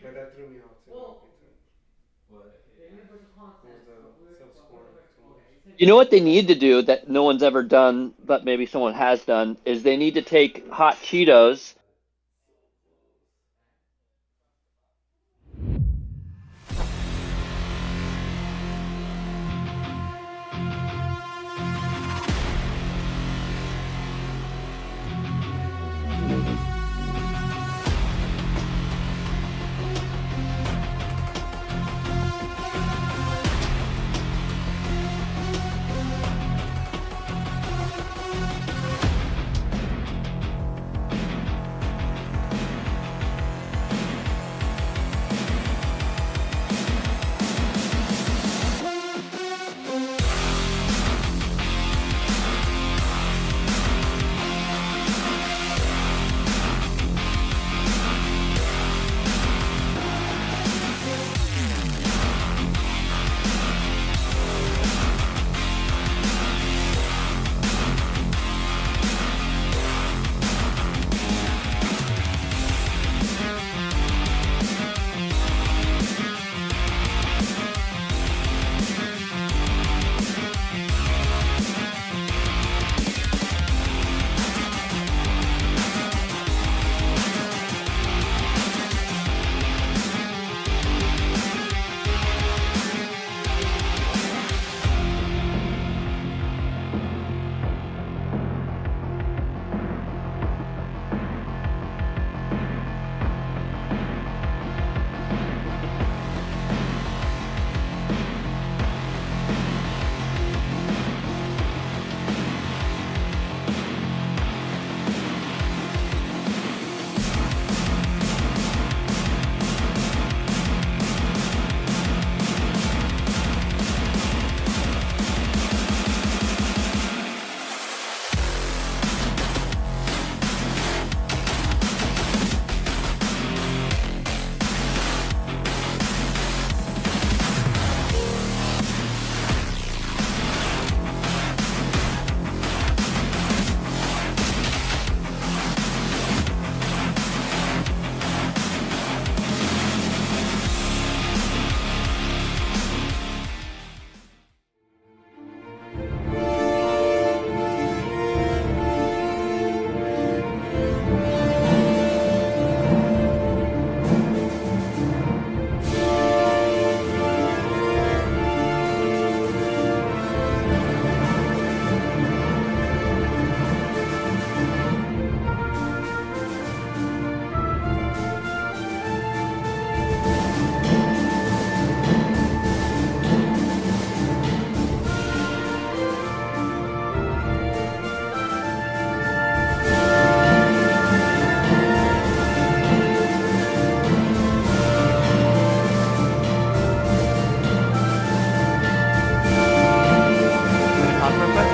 But that threw me off too. You know what they need to do that no one's ever done, but maybe someone has done, is they need to take hot Cheetos. Can I talk real quick?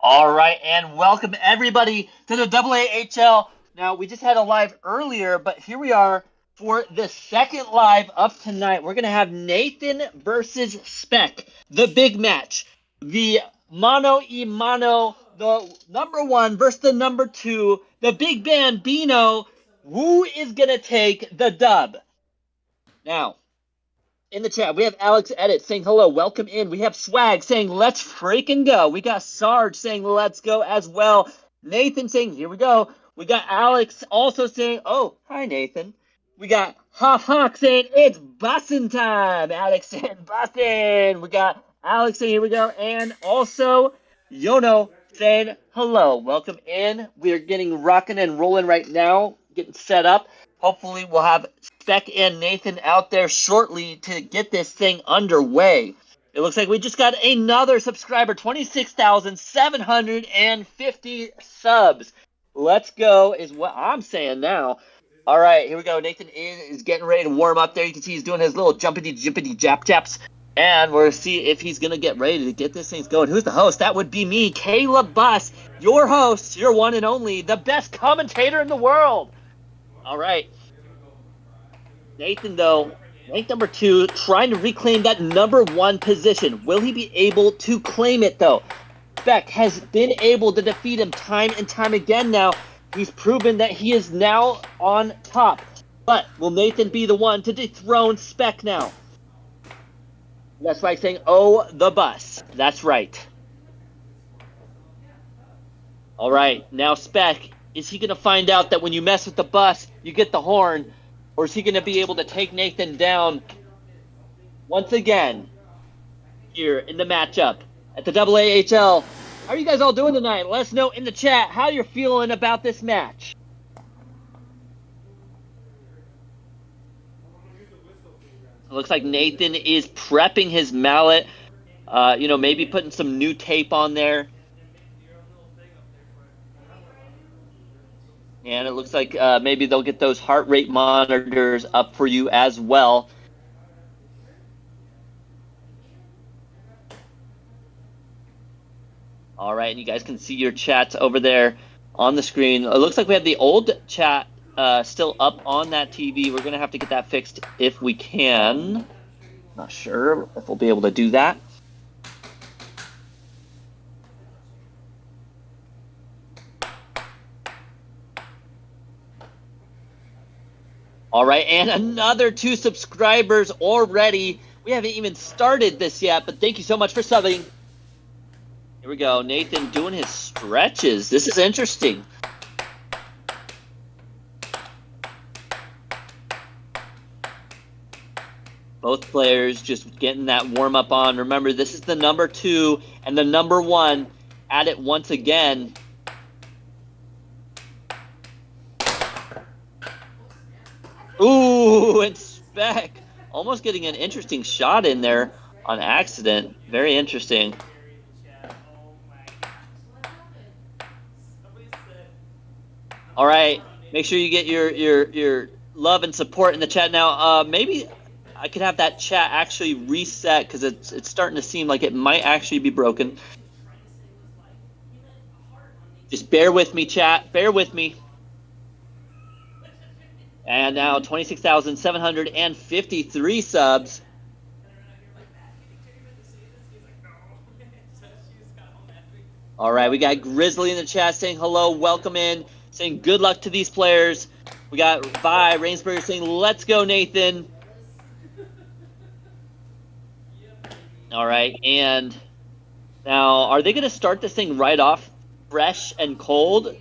All right, and welcome everybody to the AAHL. Now, we just had a live earlier, but here we are for the second live of tonight. We're going to have Nathan versus Spec, the big match. The mano y mano, the number one versus the number two, the big bambino. Who is going to take the dub? Now, in the chat, we have Alex Edit saying hello, welcome in. We have Swag saying let's freaking go. We got Sarge saying let's go as well. Nathan saying here we go. We got Alex also saying, oh, hi Nathan. We got Hawk saying it's bussin' time. Alex saying bussin'. We got Alex saying here we go. And also Yono saying hello, welcome in. We're getting rocking and rolling right now, getting set up. Hopefully we'll have Spec and Nathan out there shortly to get this thing underway. It looks like we just got another subscriber, 26,750 subs. Let's go is what I'm saying now. All right, here we go. Nathan is getting ready to warm up there. You can see he's doing his little jumpity jap japs. And we're see if he's gonna get ready to get this thing going. Who's the host? That would be me, Caleb Buss, your host, your one and only, the best commentator in the world. All right. Nathan, though, ranked number 2, trying to reclaim that number 1 position. Will he be able to claim it, though? Spec has been able to defeat him time and time again now. He's proven that he is now on top. But will Nathan be the one to dethrone Spec now? That's right, saying, oh, the bus. That's right. All right, now Spec, is he going to find out that when you mess with the bus, you get the horn? Or is he going to be able to take Nathan down once again here in the matchup at the AAHL? How are you guys all doing tonight? Let us know in the chat how you're feeling about this match. It looks like Nathan is prepping his mallet. Maybe putting some new tape on there. And it looks like maybe they'll get those heart rate monitors up for you as well. All right, and you guys can see your chats over there on the screen. It looks like we have the old chat still up on that TV. We're going to have to get that fixed if we can. Not sure if we'll be able to do that. All right, and another 2 subscribers already. We haven't even started this yet, but thank you so much for subbing. Here we go, Nathan doing his stretches. This is interesting. Both players just getting that warm-up on. Remember, this is the number 2 and the number 1 at it once again. Ooh, and Spec almost getting an interesting shot in there on accident. Very interesting. All right, make sure you get your love and support in the chat now. Maybe I could have that chat actually reset because it's starting to seem like it might actually be broken. Just bear with me, chat. Bear with me. And now 26,753 subs. All right, we got Grizzly in the chat saying hello, welcome in, saying good luck to these players. We got Vi Rainsberger saying let's go, Nathan. All right, and now are they going to start this thing right off fresh and cold?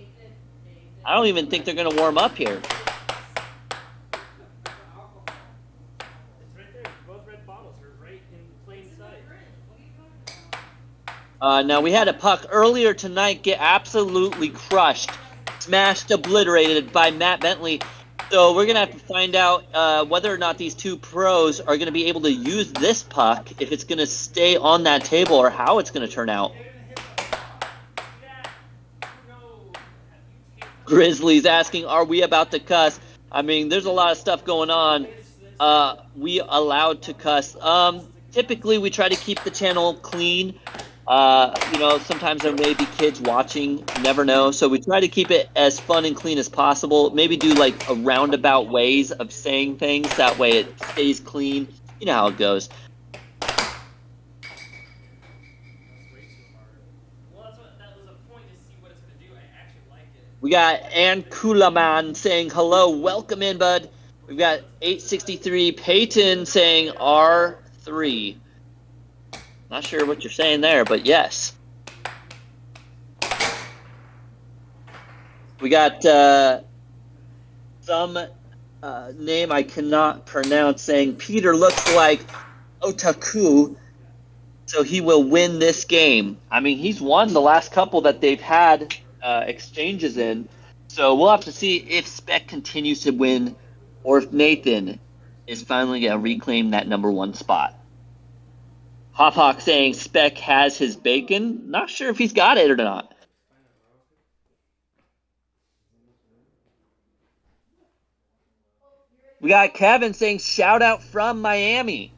I don't even think they're going to warm up here. Now, we had a puck earlier tonight get absolutely crushed, smashed, obliterated by Matt Bentley. So we're going to have to find out whether or not these 2 pros are going to be able to use this puck, if it's going to stay on that table, or how it's going to turn out. Grizzlies asking, are we about to cuss? I mean, there's a lot of stuff going on. We allowed to cuss. Typically, we try to keep the channel clean. Sometimes there may be kids watching, you never know. So we try to keep it as fun and clean as possible. Maybe do like a roundabout ways of saying things. That way it stays clean. You know how it goes. We got Ann Kulaman saying hello, welcome in, bud. We've got 863 Peyton saying R3. Not sure what you're saying there, but yes. We got some name I cannot pronounce saying Peter looks like Otaku, so he will win this game. I mean, he's won the last couple that they've had exchanges in, so we'll have to see if Spec continues to win or if Nathan is finally going to reclaim that number 1 spot. Hop Hawk saying Spec has his bacon. Not sure if he's got it or not. We got Kevin saying shout out from Miami.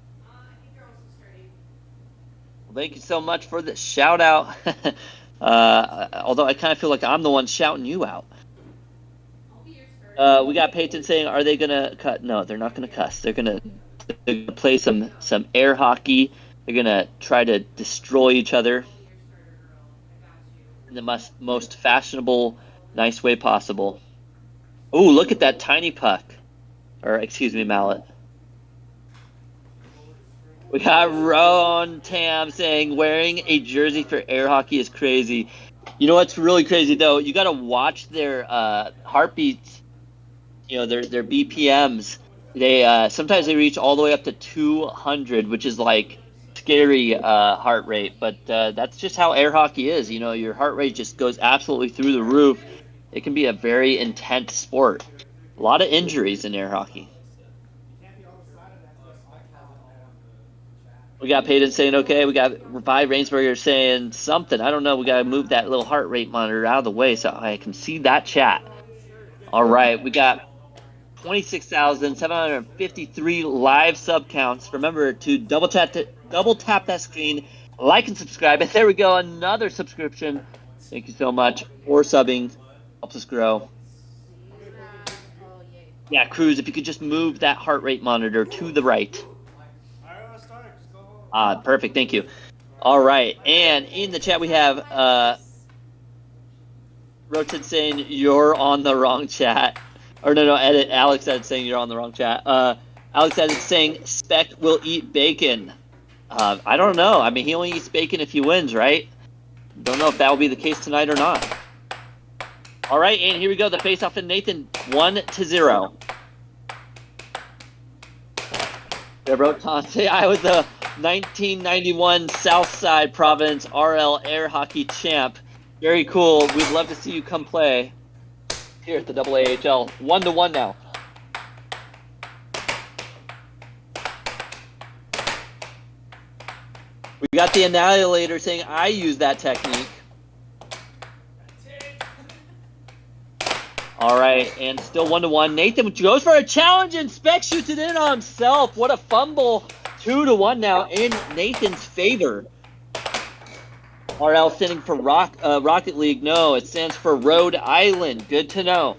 Well, thank you so much for the shout out. Although I kind of feel like I'm the one shouting you out. We got Peyton saying, are they gonna cut? No, they're not gonna cuss. They're gonna play some air hockey. They're gonna try to destroy each other in the most fashionable, nice way possible. Ooh, look at that tiny puck. Or, excuse me, mallet. We got Ron Tam saying, wearing a jersey for air hockey is crazy. You know what's really crazy, though? You got to watch their heartbeats, you know, their BPMs. They sometimes they reach all the way up to 200, which is like scary heart rate. But that's just how air hockey is. You know, your heart rate just goes absolutely through the roof. It can be a very intense sport. A lot of injuries in air hockey. We got Peyton saying okay. We got Vi Rainsberger saying something. I don't know. We got to move that little heart rate monitor out of the way so I can see that chat. All right. We got 26,753 live sub counts. Remember to double tap that screen, like and subscribe. And there we go. Another subscription. Thank you so much for subbing. Helps us grow. Yeah, Cruz, if you could just move that heart rate monitor to the right. Perfect. Thank you. All right. And in the chat, we have Roached saying you're on the wrong chat. Or no, edit. Alex edit saying you're on the wrong chat. Alex edit saying Spec will eat bacon. I don't know. I mean, he only eats bacon if he wins, right? Don't know if that will be the case tonight or not. All right, and here we go. The face-off in Nathan, 1-0. Say I was the 1991 Southside Province RL Air Hockey Champ. Very cool. We'd love to see you come play here at the AAHL. 1-1 now. We got the Annihilator saying I use that technique. All right, and still 1-1. Nathan goes for a challenge and Spec shoots it in on himself. What a fumble. 2-1 now in Nathan's favor. RL standing for Rocket League. No, it stands for Rhode Island. Good to know.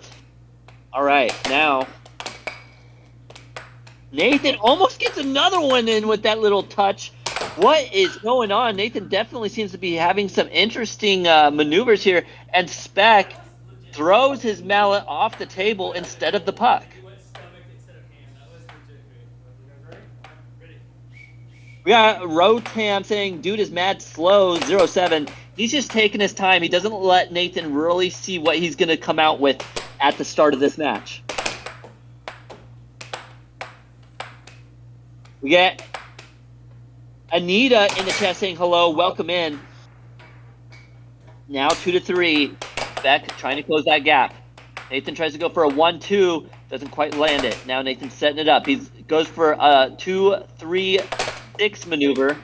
All right, now Nathan almost gets another one in with that little touch. What is going on? Nathan definitely seems to be having some interesting maneuvers here, and Spec throws his mallet off the table instead of the puck. We got Rotam saying, dude is mad slow, 0-7. He's just taking his time. He doesn't let Nathan really see what he's going to come out with at the start of this match. We get Anita in the chat saying hello, welcome in. Now 2-3. Beck trying to close that gap. Nathan tries to go for a 1-2, doesn't quite land it. Now Nathan's setting it up. He goes for a 2-3-6 maneuver.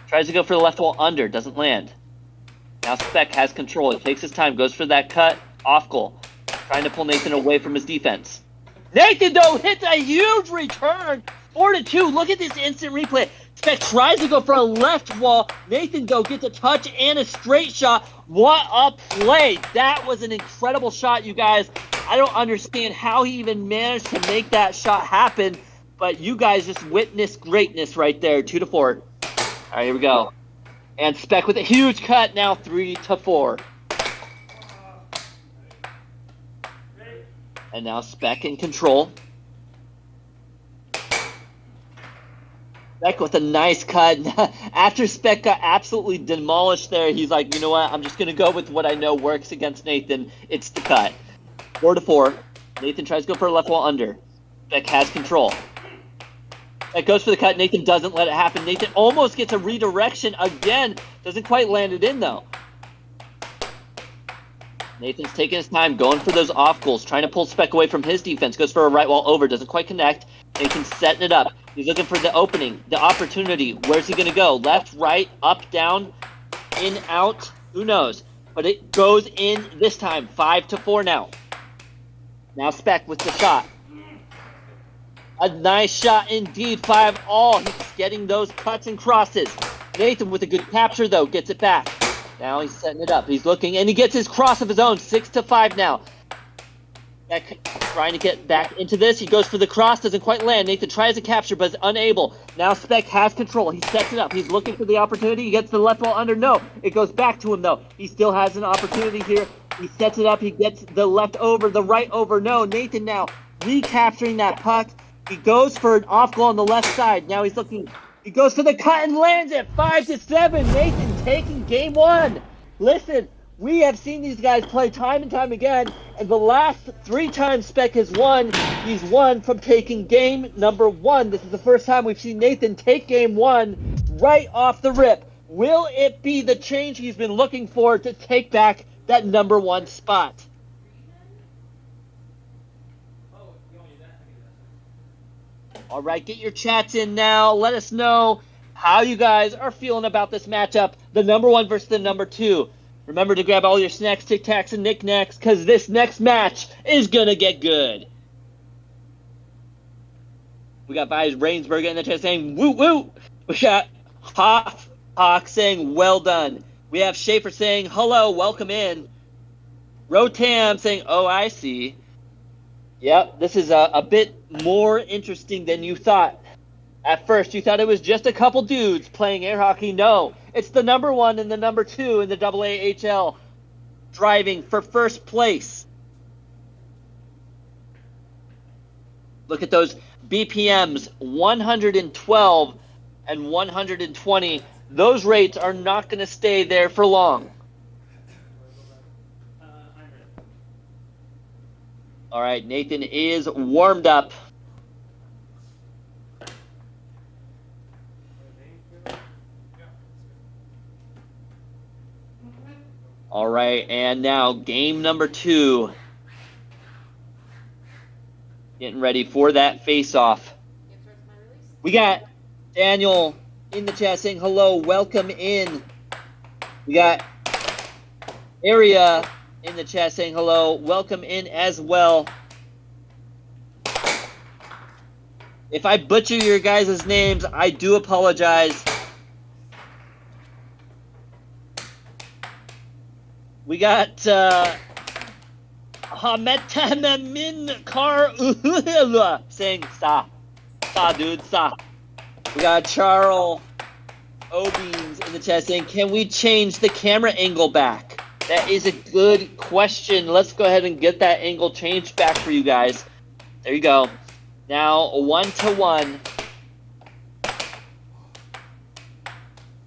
Tries to go for the left wall under, doesn't land. Now Spec has control. He takes his time, goes for that cut, off goal. Trying to pull Nathan away from his defense. Nathan, though, hits a huge return. 4-2. Look at this instant replay. Spec tries to go for a left wall. Nathan, though, gets a touch and a straight shot. What a play. That was an incredible shot, you guys. I don't understand how he even managed to make that shot happen, but you guys just witnessed greatness right there. 2-4. All right, here we go. And Spec with a huge cut, now 3-4. And now Spec in control. Spec with a nice cut. After Spec got absolutely demolished there, he's like, you know what? I'm just going to go with what I know works against Nathan. It's the cut. 4-4. Nathan tries to go for a left wall under. Spec has control. Spec goes for the cut. Nathan doesn't let it happen. Nathan almost gets a redirection again. Doesn't quite land it in, though. Nathan's taking his time, going for those off goals, trying to pull Spec away from his defense. Goes for a right wall over, doesn't quite connect. Nathan's setting it up. He's looking for the opening, the opportunity. Where's he going to go? Left, right, up, down, in, out. Who knows? But it goes in this time. 5-4 now. Now Spec with the shot. A nice shot indeed. 5-all. He's getting those cuts and crosses. Nathan with a good capture, though, gets it back. Now he's setting it up. He's looking, and he gets his cross of his own. 6-5 now. Trying to get back into this. He goes for the cross, doesn't quite land. Nathan tries to capture, but is unable. Now Spec has control. He sets it up. He's looking for the opportunity. He gets the left wall under. No, it goes back to him, though. He still has an opportunity here. He sets it up. He gets the left over, the right over. No, Nathan now recapturing that puck. He goes for an off goal on the left side. Now he's looking. He goes for the cut and lands it. 5-7. Nathan taking game one. Listen, we have seen these guys play time and time again, and the last 3 times Spec has won, he's won from taking game number 1. This is the first time we've seen Nathan take game 1 right off the rip. Will it be the change he's been looking for to take back that number 1 spot? All right, get your chats in now. Let us know how you guys are feeling about this matchup, the number 1 versus the number 2. Remember to grab all your snacks, Tic Tacs, and knickknacks, because this next match is going to get good. We got Vibes Rainsberg in the chat saying, woo woo. We got Hawk saying, well done. We have Schaefer saying, hello, welcome in. Rotam saying, oh, I see. Yep, this is a bit more interesting than you thought. At first, you thought it was just a couple dudes playing air hockey. No, it's the number 1 and the number 2 in the AAHL driving for first place. Look at those BPMs, 112 and 120. Those rates are not going to stay there for long. All right, Nathan is warmed up. All right, and now game number 2. Getting ready for that face-off. We got Daniel in the chat saying hello, welcome in. We got Area in the chat saying hello, welcome in as well. If I butcher your guys' names, I do apologize. We got Hametamin Kar saying sa dude, sa. We got Charles Obeens in the chat saying, can we change the camera angle back? That is a good question. Let's go ahead and get that angle changed back for you guys. There you go. Now 1-1.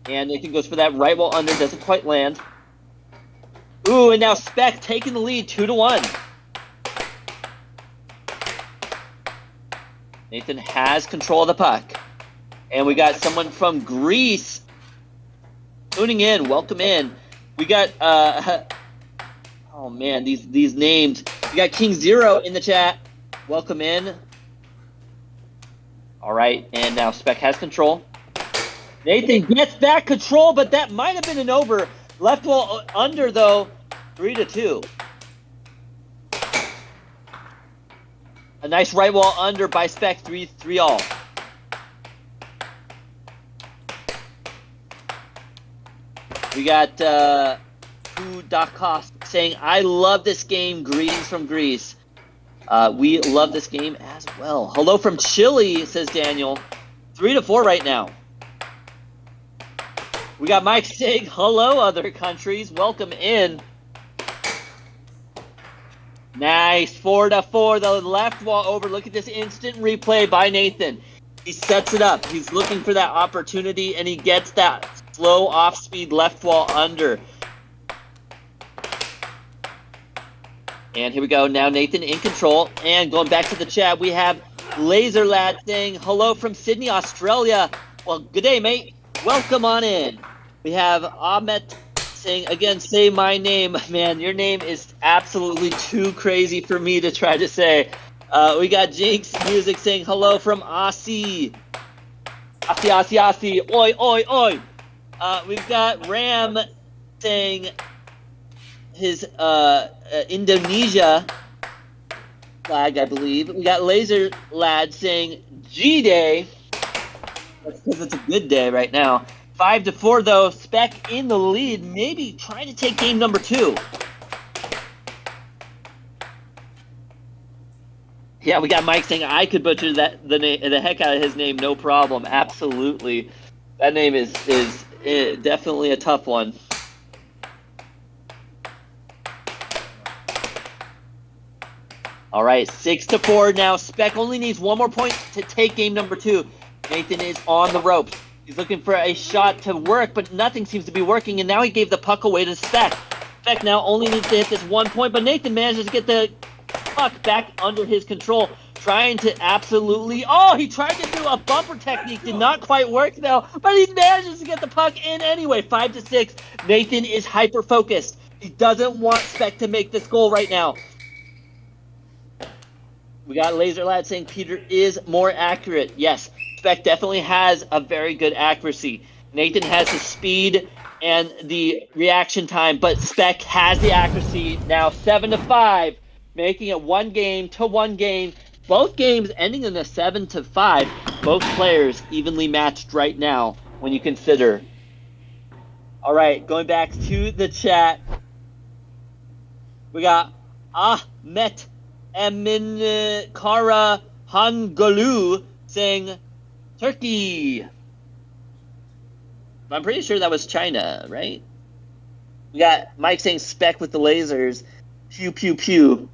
And Nathan goes for that right wall under, doesn't quite land. Ooh, and now Spec taking the lead, 2-1. Nathan has control of the puck. And we got someone from Greece tuning in. Welcome in. We got, oh man, these names. We got King Zero in the chat. Welcome in. All right, and now Spec has control. Nathan gets that control, but that might have been an over. Left wall under, though, 3-2. A nice right wall under by Spec, 3-all. We got Dakos saying, I love this game. Greetings from Greece. We love this game as well. Hello from Chile, says Daniel. 3-4 right now. We got Mike saying, hello, other countries. Welcome in. Nice. 4-4. The left wall over. Look at this instant replay by Nathan. He sets it up. He's looking for that opportunity, and he gets that slow off-speed left wall under. And here we go. Now Nathan in control. And going back to the chat, we have Laser Lad saying, hello from Sydney, Australia. Well, good day, mate. Welcome on in. We have Ahmet saying, again, say my name. Man, your name is absolutely too crazy for me to try to say. We got Jinx Music saying hello from Aussie. Aussie. Oi, oi, oi. We've got Ram saying his Indonesia. flag, I believe. We got Laser Lad saying G-Day. That's because it's a good day right now. 5-4 though. Spec in the lead, maybe trying to take game number 2. Yeah, we got Mike saying I could butcher the heck out of his name, no problem. Absolutely, that name is definitely a tough one. All right, 6-4 now. Spec only needs one more point to take game number 2. Nathan is on the ropes. He's looking for a shot to work, but nothing seems to be working, and now he gave the puck away to Spec. Spec now only needs to hit this 1 point, but Nathan manages to get the puck back under his control, trying to absolutely... Oh, he tried to do a bumper technique, did not quite work though, but he manages to get the puck in anyway. 5-6. Nathan is hyper-focused. He doesn't want Spec to make this goal right now. We got Laser Lad saying Peter is more accurate. Yes, Spec definitely has a very good accuracy. Nathan has the speed and the reaction time, but Spec has the accuracy. Now 7-5, making it 1-1 game. Both games ending in a 7-5. Both players evenly matched right now when you consider. All right, going back to the chat. We got Ahmet Emin Kara Hangulu saying Turkey. I'm pretty sure that was China, right? We got Mike saying Spec with the lasers. Pew, pew, pew.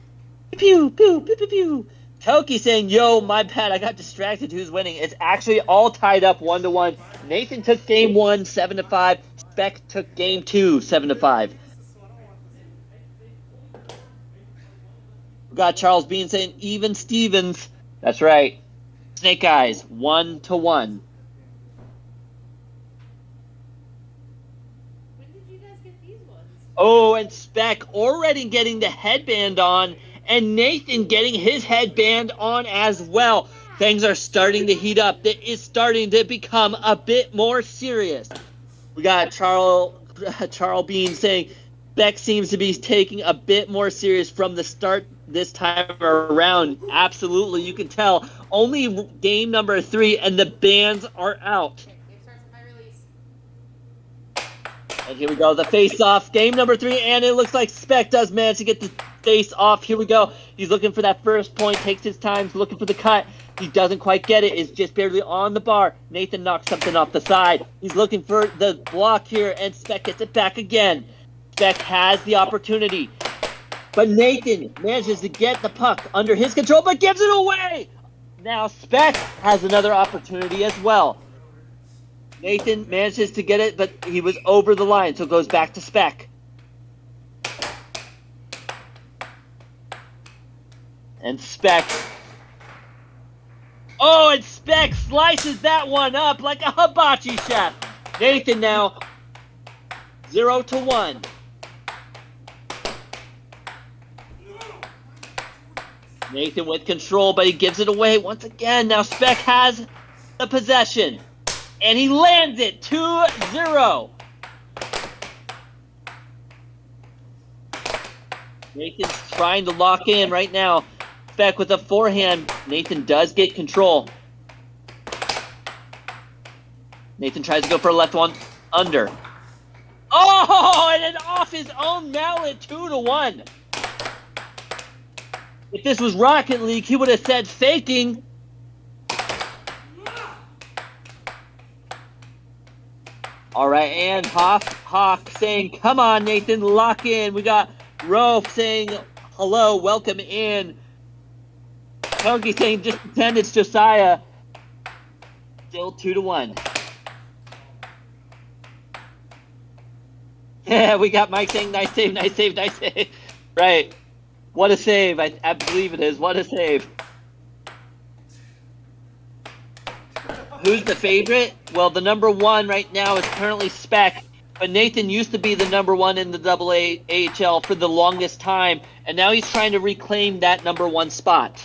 Pew, pew, pew, pew, pew. Toki saying, yo, my bad, I got distracted. Who's winning? It's actually all tied up 1-1. Nathan took game 1, 7-5. Spec took game 2, 7-5. We got Charles Bean saying, even Stevens. That's right. Snake Eyes, 1-1. When did you guys get these ones? Oh, and Spec already getting the headband on, and Nathan getting his headband on as well. Things are starting to heat up. It is starting to become a bit more serious. We got Charles Bean saying Spec seems to be taking a bit more serious from the start this time around. Absolutely, you can tell. Only game number 3, and the bands are out. Okay, game starts with my release. And here we go, the face-off, game number 3, and it looks like Spec does manage to get the face-off. Here we go. He's looking for that first point, takes his time, looking for the cut. He doesn't quite get it, is just barely on the bar. Nathan knocks something off the side. He's looking for the block here, and Spec gets it back again. Spec has the opportunity, but Nathan manages to get the puck under his control, but gives it away! Now Spec has another opportunity as well. Nathan manages to get it, but he was over the line, so it goes back to Spec. And Spec. Oh, and Spec slices that one up like a hibachi chef. Nathan now 0-1. Nathan with control, but he gives it away once again. Now Spec has the possession, and he lands it 2-0. Nathan's trying to lock in right now. Spec with a forehand. Nathan does get control. Nathan tries to go for a left one under. Oh, and then off his own mallet, 2-1. If this was Rocket League, he would have said faking. All right, and Hawk saying, come on, Nathan, lock in. We got Rofe saying, hello, welcome in. Toki saying, just pretend it's Josiah. Still 2-1. Yeah, we got Mike saying, nice save, nice save, nice save. Right. What a save. I believe it is. What a save. Who's the favorite? Well, the number 1 right now is currently Spec, but Nathan used to be the number 1 in the AAHL for the longest time, and now he's trying to reclaim that number 1 spot.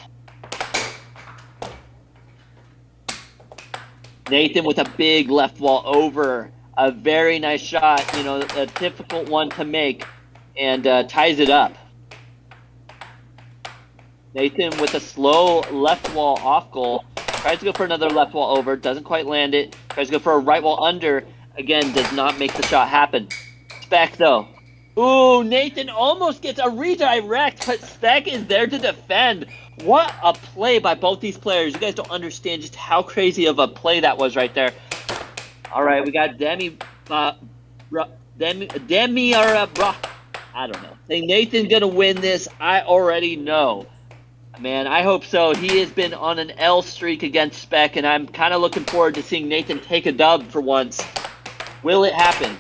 Nathan with a big left wall over. A very nice shot, you know, a difficult one to make, and ties it up. Nathan with a slow left wall off goal. Tries to go for another left wall over. Doesn't quite land it. Tries to go for a right wall under. Again, does not make the shot happen. Speck, though. Ooh, Nathan almost gets a redirect, but Speck is there to defend. What a play by both these players. You guys don't understand just how crazy of a play that was right there. All right, we got Demi, or I don't know. Saying Nathan's going to win this, I already know. Man, I hope so. He has been on an L streak against Speck, and I'm kind of looking forward to seeing Nathan take a dub for once. Will it happen?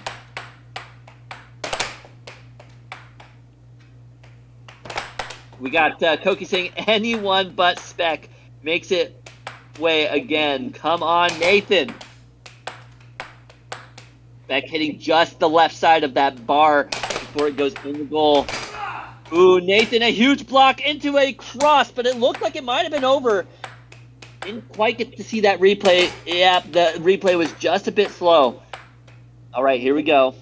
We got Koki saying anyone but Speck makes it way again. Come on, Nathan. Speck hitting just the left side of that bar before it goes in the goal. Ooh, Nathan, a huge block into a cross, but it looked like it might have been over. Didn't quite get to see that replay. Yeah, the replay was just a bit slow. All right, here we go.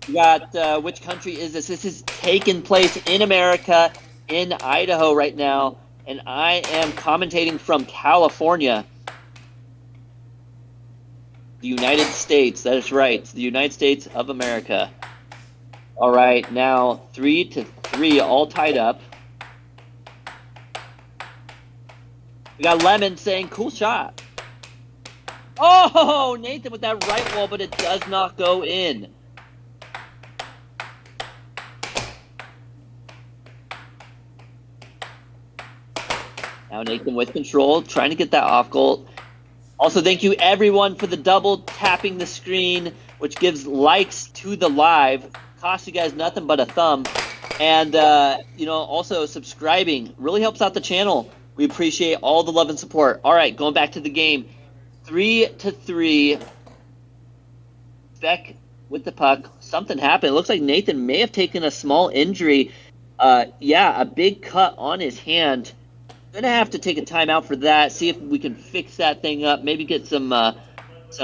We got, which country is this? This is taking place in America, in Idaho right now, and I am commentating from California. The United States, that is right, the United States of America. All right, now 3-3, all tied up. We got Lemon saying, cool shot. Oh, Nathan with that right wall, but it does not go in. Now Nathan with control, trying to get that off goal. Also, thank you everyone for the double tapping the screen, which gives likes to the live. Costs you guys nothing but a thumb. And, you know, also subscribing really helps out the channel. We appreciate all the love and support. All right, going back to the game. 3-3. Speck with the puck. Something happened. It looks like Nathan may have taken a small injury. Yeah, a big cut on his hand. Gonna have to take a timeout for that. See if we can fix that thing up. Maybe get some ice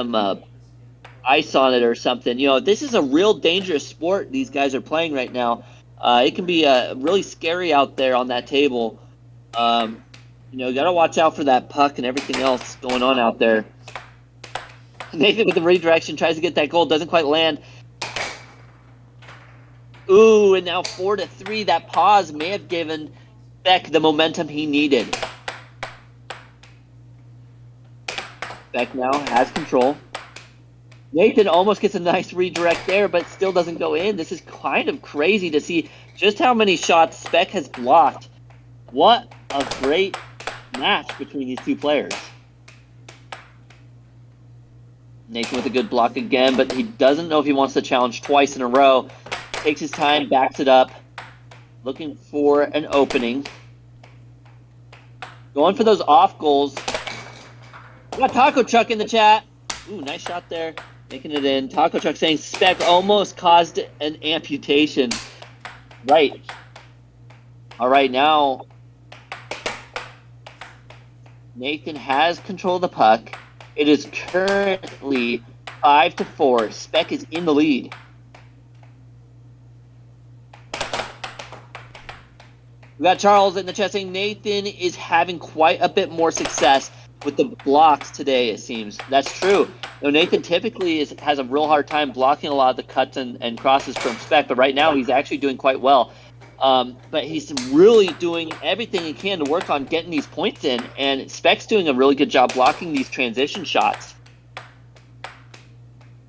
on it or something. You know, this is a real dangerous sport these guys are playing right now. It can be really scary out there on that table. You know, gotta watch out for that puck and everything else going on out there. Nathan with the redirection tries to get that goal, doesn't quite land. Ooh, and now 4-3. That pause may have given Beck the momentum he needed. Beck now has control. Nathan almost gets a nice redirect there, but still doesn't go in. This is kind of crazy to see just how many shots Speck has blocked. What a great match between these two players. Nathan with a good block again, but he doesn't know if he wants to challenge twice in a row. Takes his time, backs it up. Looking for an opening. Going for those off goals. We got Taco Truck in the chat. Ooh, nice shot there. Making it in. Taco Truck saying Speck almost caused an amputation. Right. All right, now Nathan has control of the puck. It is currently 5-4. Speck is in the lead. We got Charles in the chat saying Nathan is having quite a bit more success with the blocks today, it seems. That's true. You know, Nathan typically has a real hard time blocking a lot of the cuts and crosses from Speck, but right now he's actually doing quite well. But he's really doing everything he can to work on getting these points in, and Speck's doing a really good job blocking these transition shots.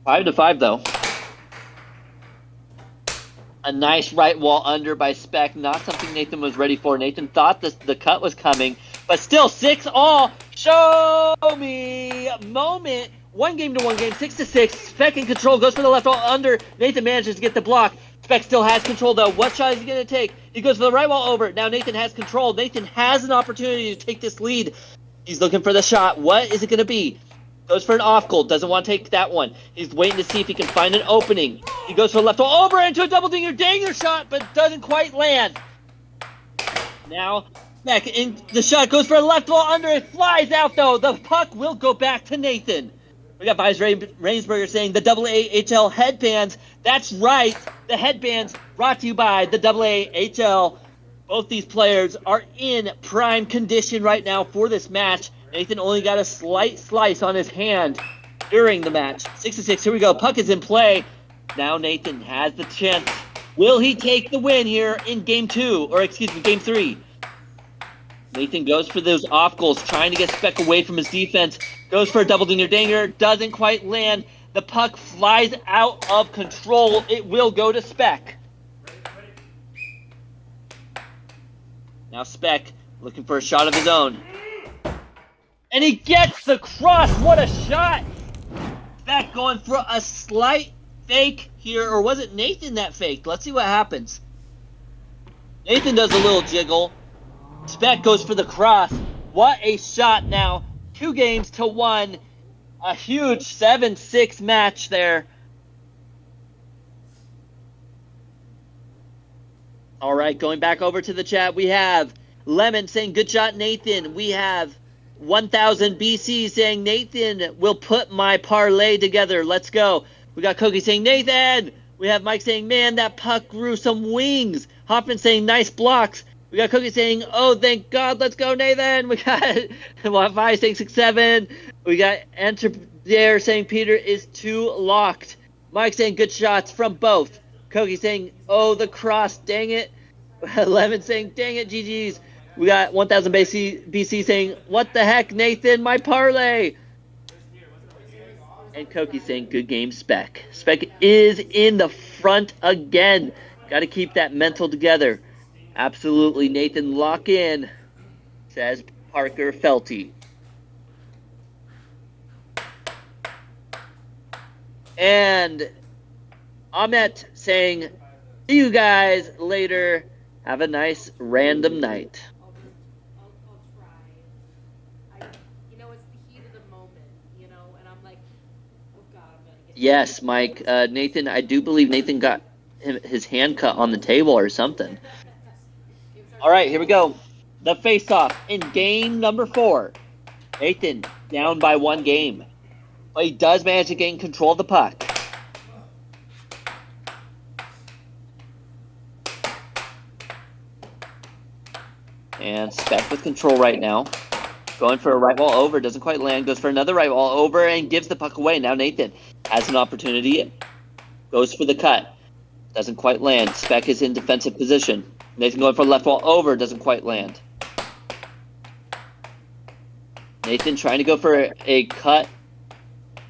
5-5 though. A nice right wall under by Speck. Not something Nathan was ready for. Nathan thought the cut was coming, but still 6-all. Show me moment. 1 game to 1 game. 6-6. Speck in control. Goes for the left wall under. Nathan manages to get the block. Speck still has control though. What shot is he going to take? He goes for the right wall over. Now Nathan has control. Nathan has an opportunity to take this lead. He's looking for the shot. What is it going to be? Goes for an off goal. Doesn't want to take that one. He's waiting to see if he can find an opening. He goes for the left wall over into a double dinger shot, but doesn't quite land. Now, back in the shot goes for a left wall under. It flies out though. The puck will go back to Nathan. We got Vice Rainsberger saying the AAHL headbands. That's right. The headbands brought to you by the AAHL. Both these players are in prime condition right now for this match. Nathan only got a slight slice on his hand during the match. 6-6, here we go. Puck is in play. Now Nathan has the chance. Will he take the win here in game 3? Nathan goes for those off goals, trying to get Speck away from his defense. Goes for a double dinger, doesn't quite land. The puck flies out of control. It will go to Speck. Now Speck looking for a shot of his own. And he gets the cross. What a shot. Speck going for a slight fake here. Or was it Nathan that faked? Let's see what happens. Nathan does a little jiggle. Speck goes for the cross. What a shot now. 2-1. A huge 7-6 match there. All right, going back over to the chat, we have Lemon saying, good shot, Nathan. We have 1000 BC saying, Nathan will put my parlay together. Let's go. We got Koki saying, Nathan. We have Mike saying, man, that puck grew some wings. Hoffman saying, nice blocks. We got Cookie saying, oh, thank God, let's go, Nathan. We got Wi-Fi saying 6-7. We got Enter saying Peter is too locked. Mike saying good shots from both. Koki saying, oh, the cross, dang it. Lemon saying, dang it, GG's. We got 1000 BC saying, what the heck, Nathan, my parlay. And Koki saying, good game, Speck. Speck is in the front again. Got to keep that mental together. Absolutely, Nathan, lock in, says Parker Felty. And Ahmet saying, see you guys later. Have a nice random night. I'll try. You know, it's the heat of the moment, you know, and I'm like, oh God, I'm gonna get. Yes, Mike. Nathan, I do believe Nathan got his hand cut on the table or something. All right, here we go. The face-off in game number 4. Nathan down by 1 game. But he does manage to gain control of the puck. And Speck with control right now. Going for a right wall over, doesn't quite land. Goes for another right wall over and gives the puck away. Now Nathan has an opportunity. Goes for the cut. Doesn't quite land. Speck is in defensive position. Nathan going for left wall over, doesn't quite land. Nathan trying to go for a cut.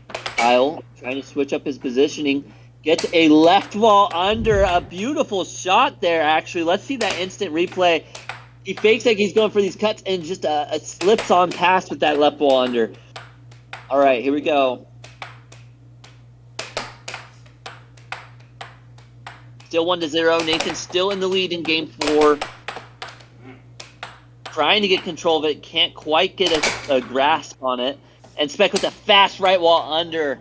Kyle trying to switch up his positioning. Gets a left wall under. A beautiful shot there, actually. Let's see that instant replay. He fakes like he's going for these cuts and just a slips on pass with that left wall under. All right, here we go. Still 1-0. Nathan still in the lead in game 4. Trying to get control of it. Can't quite get a grasp on it. And Speck with a fast right wall under.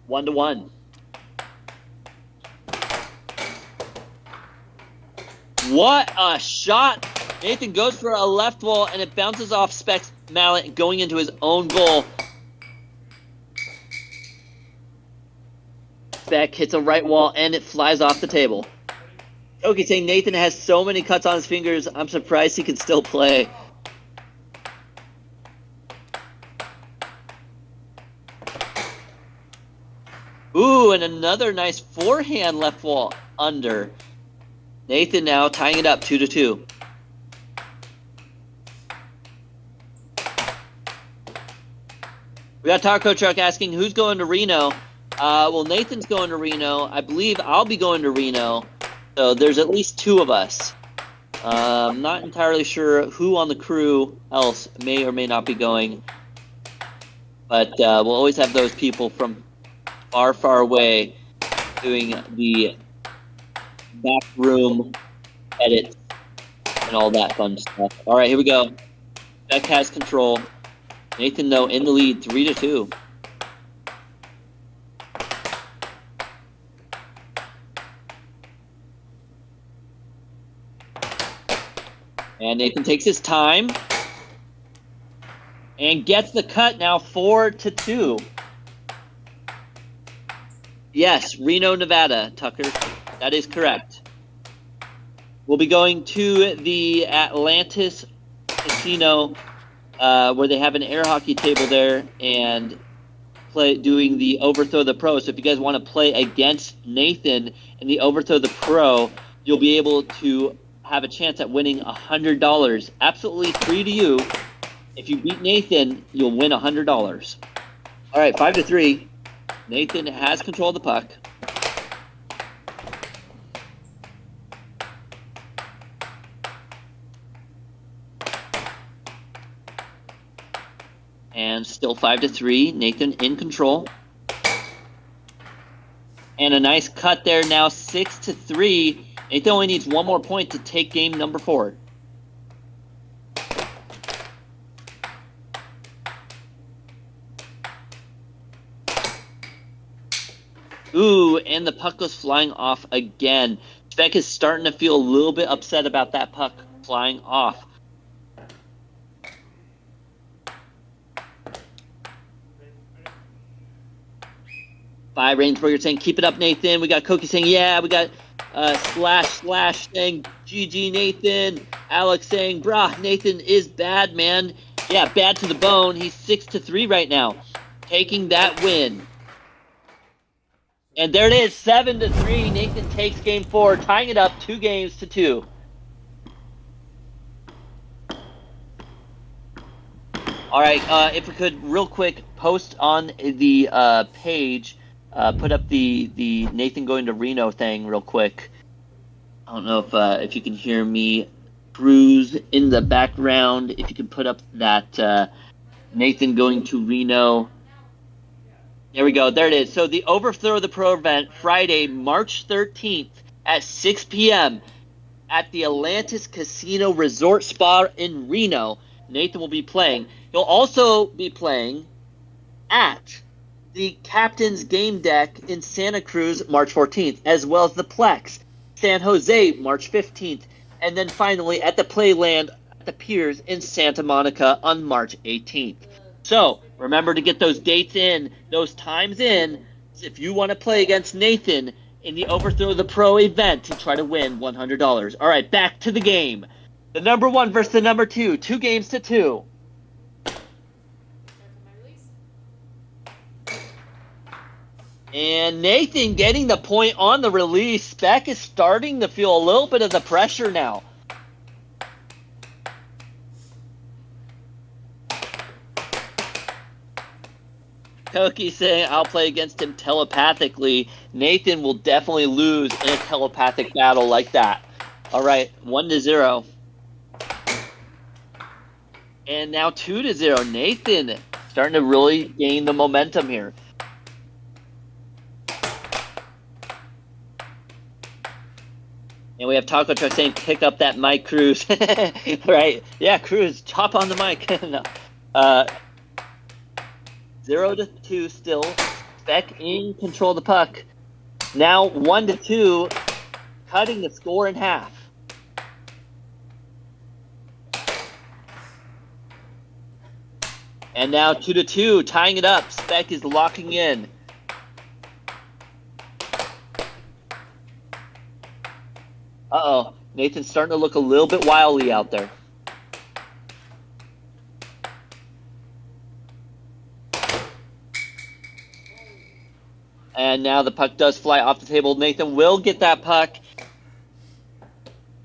1-1. What a shot. Nathan goes for a left wall and it bounces off Speck's mallet going into his own goal. Speck hits a right wall and it flies off the table. Okay, saying Nathan has so many cuts on his fingers, I'm surprised he can still play. Ooh, and another nice forehand left wall under. Nathan now tying it up 2-2. We got Taco Truck asking who's going to Reno. Well, Nathan's going to Reno. I believe I'll be going to Reno. So there's at least 2 of us. I'm not entirely sure who on the crew else may or may not be going. But we'll always have those people from far, far away doing the back room edits and all that fun stuff. All right, here we go. Beck has control. Nathan, though, in the lead, 3-2. And Nathan takes his time and gets the cut now 4-2. Yes, Reno, Nevada, Tucker. That is correct. We'll be going to the Atlantis Casino, where they have an air hockey table there, and doing the Overthrow the Pro. So if you guys want to play against Nathan in the Overthrow the Pro, you'll be able to have a chance at winning $100, absolutely free to you. If you beat Nathan, you'll win $100. All right, 5-3. Nathan has control of the puck. And still 5-3. Nathan in control. And a nice cut there now, 6-3. Nathan only needs one more point to take game number 4. Ooh, and the puck goes flying off again. Speck is starting to feel a little bit upset about that puck flying off. By Rainsburger saying, keep it up, Nathan. We got Koki saying, yeah. We got Slash saying, GG, Nathan. Alex saying, brah, Nathan is bad, man. Yeah, bad to the bone. He's 6-3 right now, taking that win. And there it is, 7-3. Nathan takes game 4, tying it up 2-2. All right, if we could real quick post on the page, put up the Nathan going to Reno thing real quick. I don't know if you can hear me. Cruz in the background. If you can put up that Nathan going to Reno. There we go. There it is. So the Overthrow the Pro event, Friday, March 13th at 6 p.m. at the Atlantis Casino Resort Spa in Reno. Nathan will be playing. He'll also be playing at the Captain's Game Deck in Santa Cruz, March 14th, as well as the Plex, San Jose, March 15th, and then finally at the Playland at the Piers in Santa Monica on March 18th. So remember to get those dates in, those times in, if you want to play against Nathan in the Overthrow the Pro event to try to win $100. All right, back to the game. The number 1 versus the number 2, 2-2. And Nathan getting the point on the release. Speck is starting to feel a little bit of the pressure now. Koki saying I'll play against him telepathically. Nathan will definitely lose in a telepathic battle like that. All right, 1-0. And now 2-0. Nathan starting to really gain the momentum here. And we have Taco Truck saying, pick up that mic, Cruz. Right? Yeah, Cruz, chop on the mic. No. 0-2 still. Speck in control of the puck. Now 1-2, cutting the score in half. And now 2-2, tying it up. Speck is locking in. Uh-oh. Nathan's starting to look a little bit wily out there. And now the puck does fly off the table. Nathan will get that puck.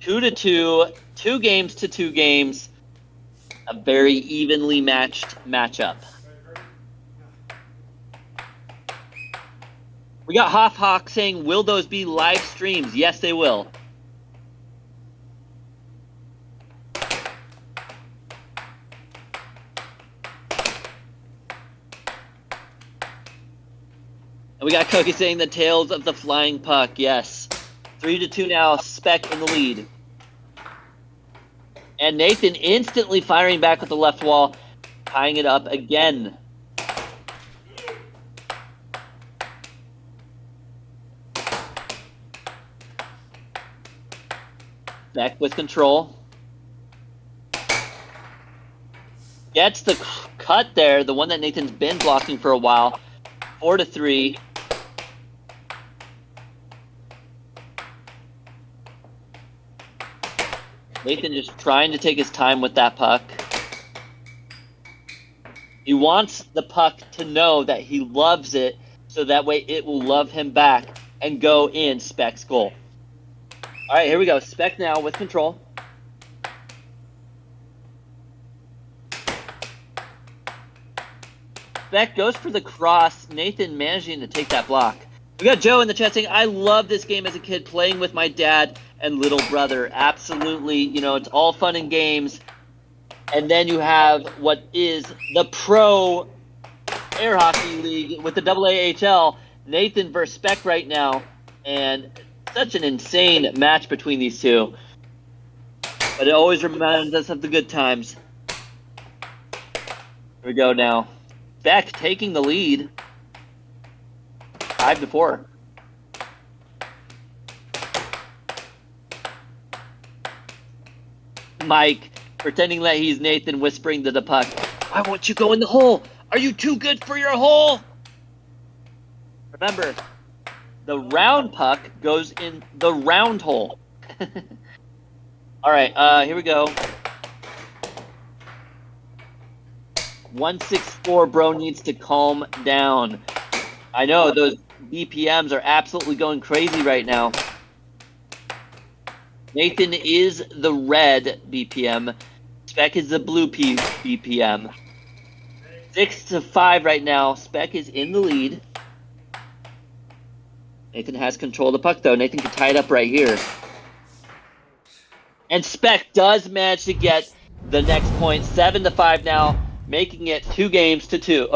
2-2. 2 games. A very evenly matched matchup. We got Hoff Hawk saying, will those be live streams? Yes, they will. And we got Cookie saying the Tales of the Flying Puck. Yes. 3-2 now. Speck in the lead. And Nathan instantly firing back with the left wall, tying it up again. Back with control. Gets the cut there, the one that Nathan's been blocking for a while. 4-3. Nathan just trying to take his time with that puck. He wants the puck to know that he loves it, so that way it will love him back and go in Speck's goal. All right, here we go. Speck now with control. Speck goes for the cross. Nathan managing to take that block. We got Joe in the chat saying, I love this game as a kid, playing with my dad and little brother. Absolutely, you know, it's all fun and games. And then you have what is the Pro Air Hockey League with the AAHL. Nathan versus Speck right now. And such an insane match between these two. But it always reminds us of the good times. Here we go now. Speck taking the lead. 5-4. Mike pretending that he's Nathan, whispering to the puck, why won't you go in the hole? Are you too good for your hole? Remember, the round puck goes in the round hole. All right, here we go. 164, bro needs to calm down. I know, those BPMs are absolutely going crazy right now. Nathan is the red BPM. Speck is the blue BPM. 6-5 right now. Speck is in the lead. Nathan has control of the puck, though. Nathan can tie it up right here. And Speck does manage to get the next point. 7-5 now, making it 3 games to 2.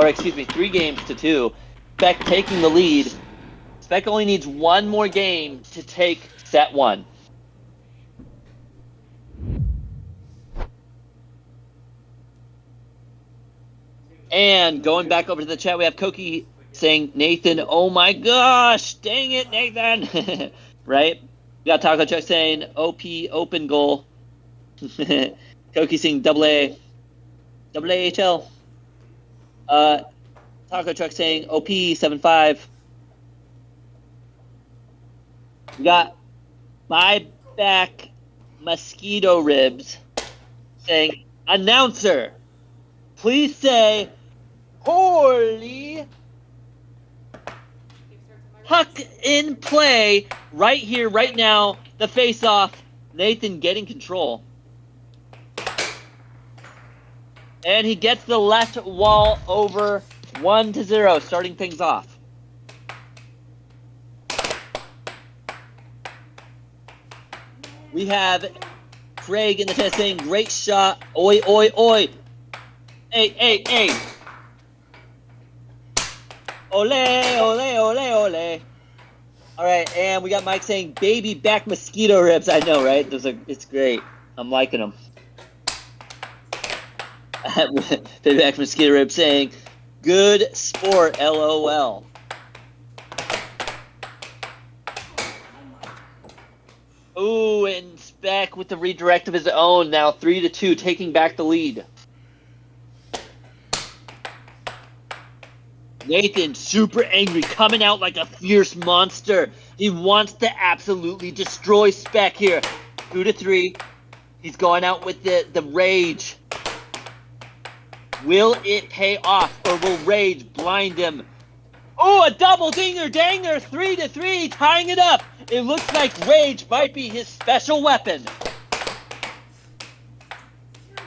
Speck taking the lead. Speck only needs one more game to take set 1. And going back over to the chat, we have Koki saying, Nathan, oh my gosh, dang it, Nathan. Right? We got Taco Chuck saying, OP, open goal. Koki saying AAHL. Taco Truck saying OP 7-5. We got Buyback Mosquito Ribs saying, announcer, please say, holy puck in play right here, right now. The face-off. Nathan getting control. And he gets the left wall over 1-0, starting things off. We have Craig in the test saying, great shot. Oi, oi, oi. Hey, hey, hey. Ole, ole, ole, ole. All right, and we got Mike saying, baby back mosquito ribs. I know, right? It's great. I'm liking them. Baby back mosquito ribs saying, good sport, LOL. Ooh, and Speck with the redirect of his own, now 3-2, taking back the lead. Nathan, super angry, coming out like a fierce monster. He wants to absolutely destroy Speck here. 2-3. He's going out with the rage. Will it pay off, or will rage blind him? Oh, a double dinger danger, 3-3, tying it up. It looks like rage might be his special weapon.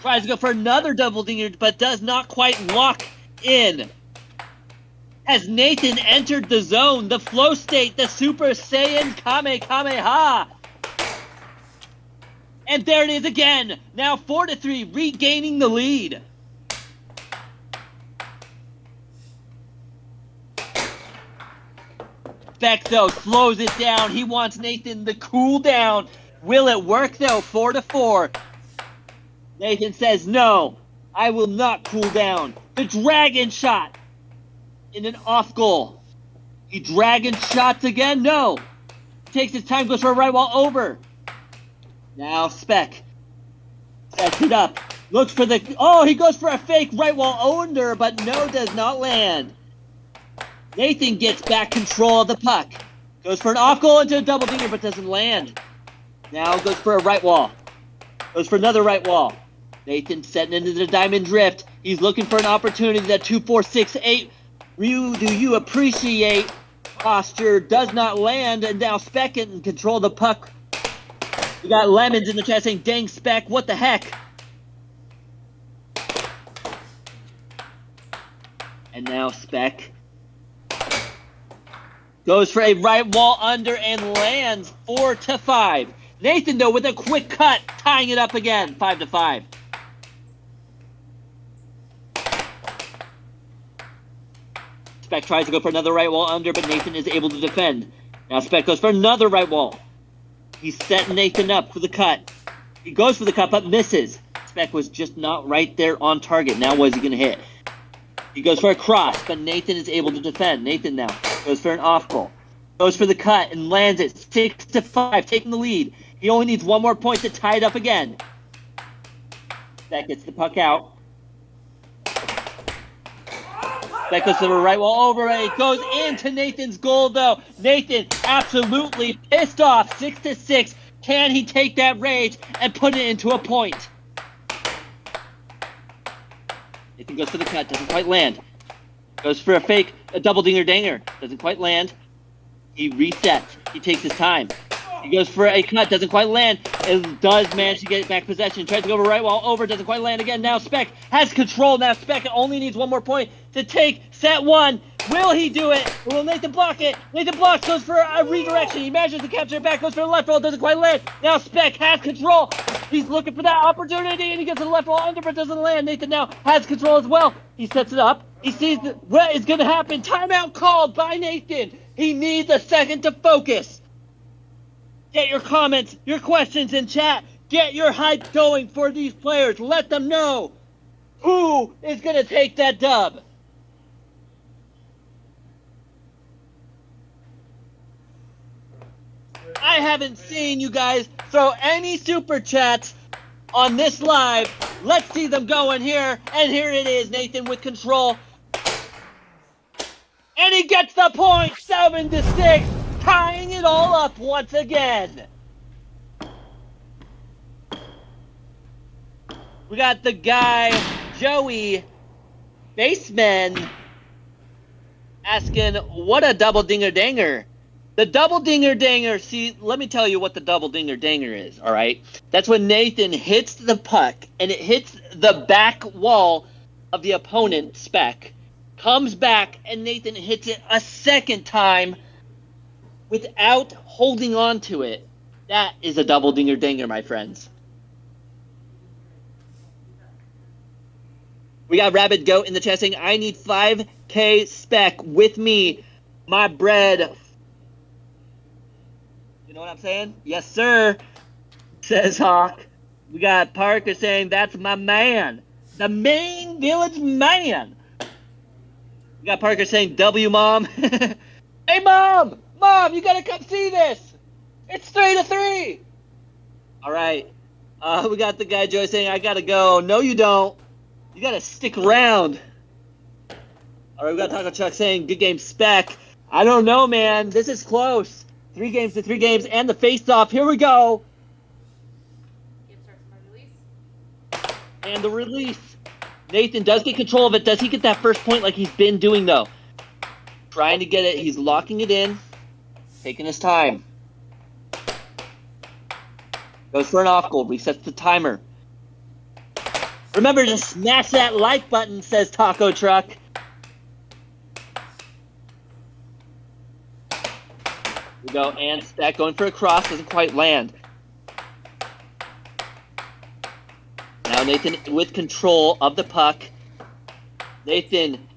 Tries to go for another double dinger, but does not quite lock in. Has Nathan entered the zone, the flow state, the Super Saiyan Kamehameha? And there it is again. Now 4-3, regaining the lead. Speck, though, slows it down. He wants Nathan to cool down. Will it work, though? 4-4. Nathan says, no, I will not cool down. The dragon shot in an off goal. He dragon shots again? No. Takes his time, goes for a right wall over. Now Speck sets it up. Looks for the... Oh, he goes for a fake right wall under, but no, does not land. Nathan gets back control of the puck. Goes for an off goal into a double dinger, but doesn't land. Now goes for a right wall. Goes for another right wall. Nathan setting into the diamond drift. He's looking for an opportunity. That 2, 4, 6, 8. Ryu, do you appreciate? Posture does not land, and now Speck can control the puck. We got Lemons in the chat saying, dang Speck, what the heck? And now Speck goes for a right wall under and lands 4-5. Nathan, though, with a quick cut, tying it up again, 5-5. Speck tries to go for another right wall under, but Nathan is able to defend. Now Speck goes for another right wall. He's setting Nathan up for the cut. He goes for the cut, but misses. Speck was just not right there on target. Now what is he going to hit? He goes for a cross, but Nathan is able to defend. Nathan now goes for an off goal. Goes for the cut and lands it 6-5, taking the lead. He only needs one more point to tie it up again. Speck gets the puck out. That goes to the right wall over. It goes into Nathan's goal, though. Nathan absolutely pissed off. 6-6. Can he take that rage and put it into a point? Nathan goes for the cut. Doesn't quite land. Goes for a double dinger. Doesn't quite land. He resets. He takes his time. He goes for a cut. Doesn't quite land. It does manage to get back possession. Tries to go right wall over. Doesn't quite land again. Now Speck has control. Now Speck only needs one more point to take set one. Will he do it? Or will Nathan block it? Nathan blocks. Goes for a redirection. He manages to capture it back. Goes for the left wall. Doesn't quite land. Now Speck has control. He's looking for that opportunity. And he gets to the left wall under, but doesn't land. Nathan now has control as well. He sets it up. He sees what is going to happen. Timeout called by Nathan. He needs a second to focus. Get your comments, your questions in chat. Get your hype going for these players. Let them know who is going to take that dub. I haven't seen you guys throw any super chats on this live. Let's see them going here. And here it is, Nathan with control. And he gets the point, 7-6. Tying it all up once again. We got the guy, Joey Baseman, asking, what a double dinger-danger. The double dinger-danger, see, let me tell you what the double dinger-danger is, all right? That's when Nathan hits the puck, and it hits the back wall of the opponent, Speck, comes back, and Nathan hits it a second time without holding on to it. That is a double dinger-danger, my friends. We got Rabid Goat in the chat saying, I need 5K Speck with me, my bread. You know what I'm saying? Yes, sir, says Hawk. We got Parker saying, that's my man. The main village man. We got Parker saying, W, Mom. Hey, Mom! Mom, you gotta come see this! It's 3-3! Alright. We got the guy Joey saying, I gotta go. No, you don't. You gotta stick around. Alright, we got Taco Chuck saying, good game, Speck. I don't know, man. This is close. 3 games to 3 games and the face-off. Here we go. Game starts my release. And the release. Nathan does get control of it. Does he get that first point like he's been doing, though? Trying to get it. He's locking it in. Taking his time. Goes for an off goal. Resets the timer. Remember to smash that like button, says Taco Truck. We go, and Speck going for a cross. Doesn't quite land. Now Nathan with control of the puck. Nathan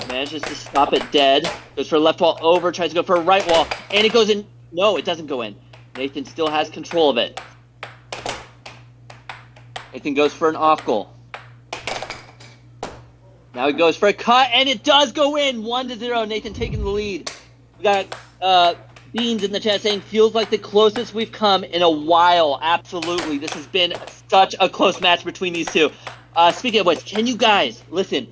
manages to stop it dead. Goes for a left wall over. Tries to go for a right wall. And it goes in. No, it doesn't go in. Nathan still has control of it. Nathan goes for an off goal. Now he goes for a cut. And it does go in. 1-0. Nathan taking the lead. We got Beans in the chat saying, feels like the closest we've come in a while. Absolutely. This has been such a close match between these two. Speaking of which, can you guys, listen,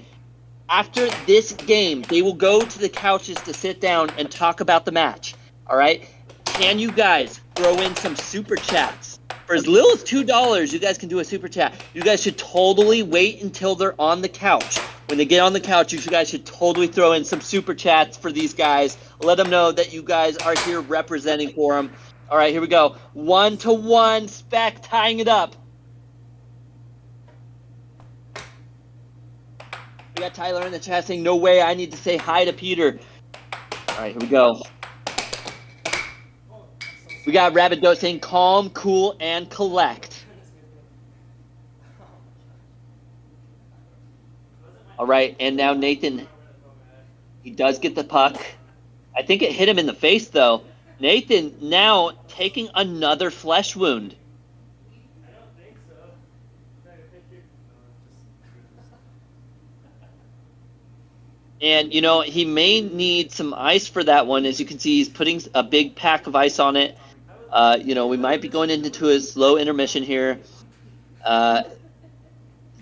after this game, they will go to the couches to sit down and talk about the match. All right? Can you guys throw in some super chats For as little as $2, you guys can do a super chat. You guys should totally wait until they're on the couch. When they get on the couch, you guys should totally throw in some super chats for these guys. Let them know that you guys are here representing for them. All right, here we go. 1-1, Spec tying it up. We got Tyler in the chat saying, no way, I need to say hi to Peter. All right, here we go. We got Rabado saying, calm, cool, and collect. All right, and now Nathan, he does get the puck. I think it hit him in the face, though. Nathan now taking another flesh wound. I don't think so. And, you know, he may need some ice for that one. As you can see, he's putting a big pack of ice on it. You know, we might be going into a slow intermission here.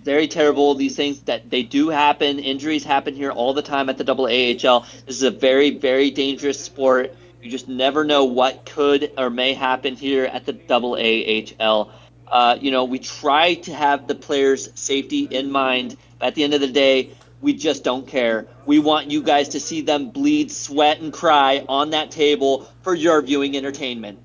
Very terrible. These things that they do happen. Injuries happen here all the time at the AAHL. This is a very, very dangerous sport. You just never know what could or may happen here at the AAHL. You know, we try to have the players' safety in mind, but at the end of the day, we just don't care. We want you guys to see them bleed, sweat, and cry on that table for your viewing entertainment.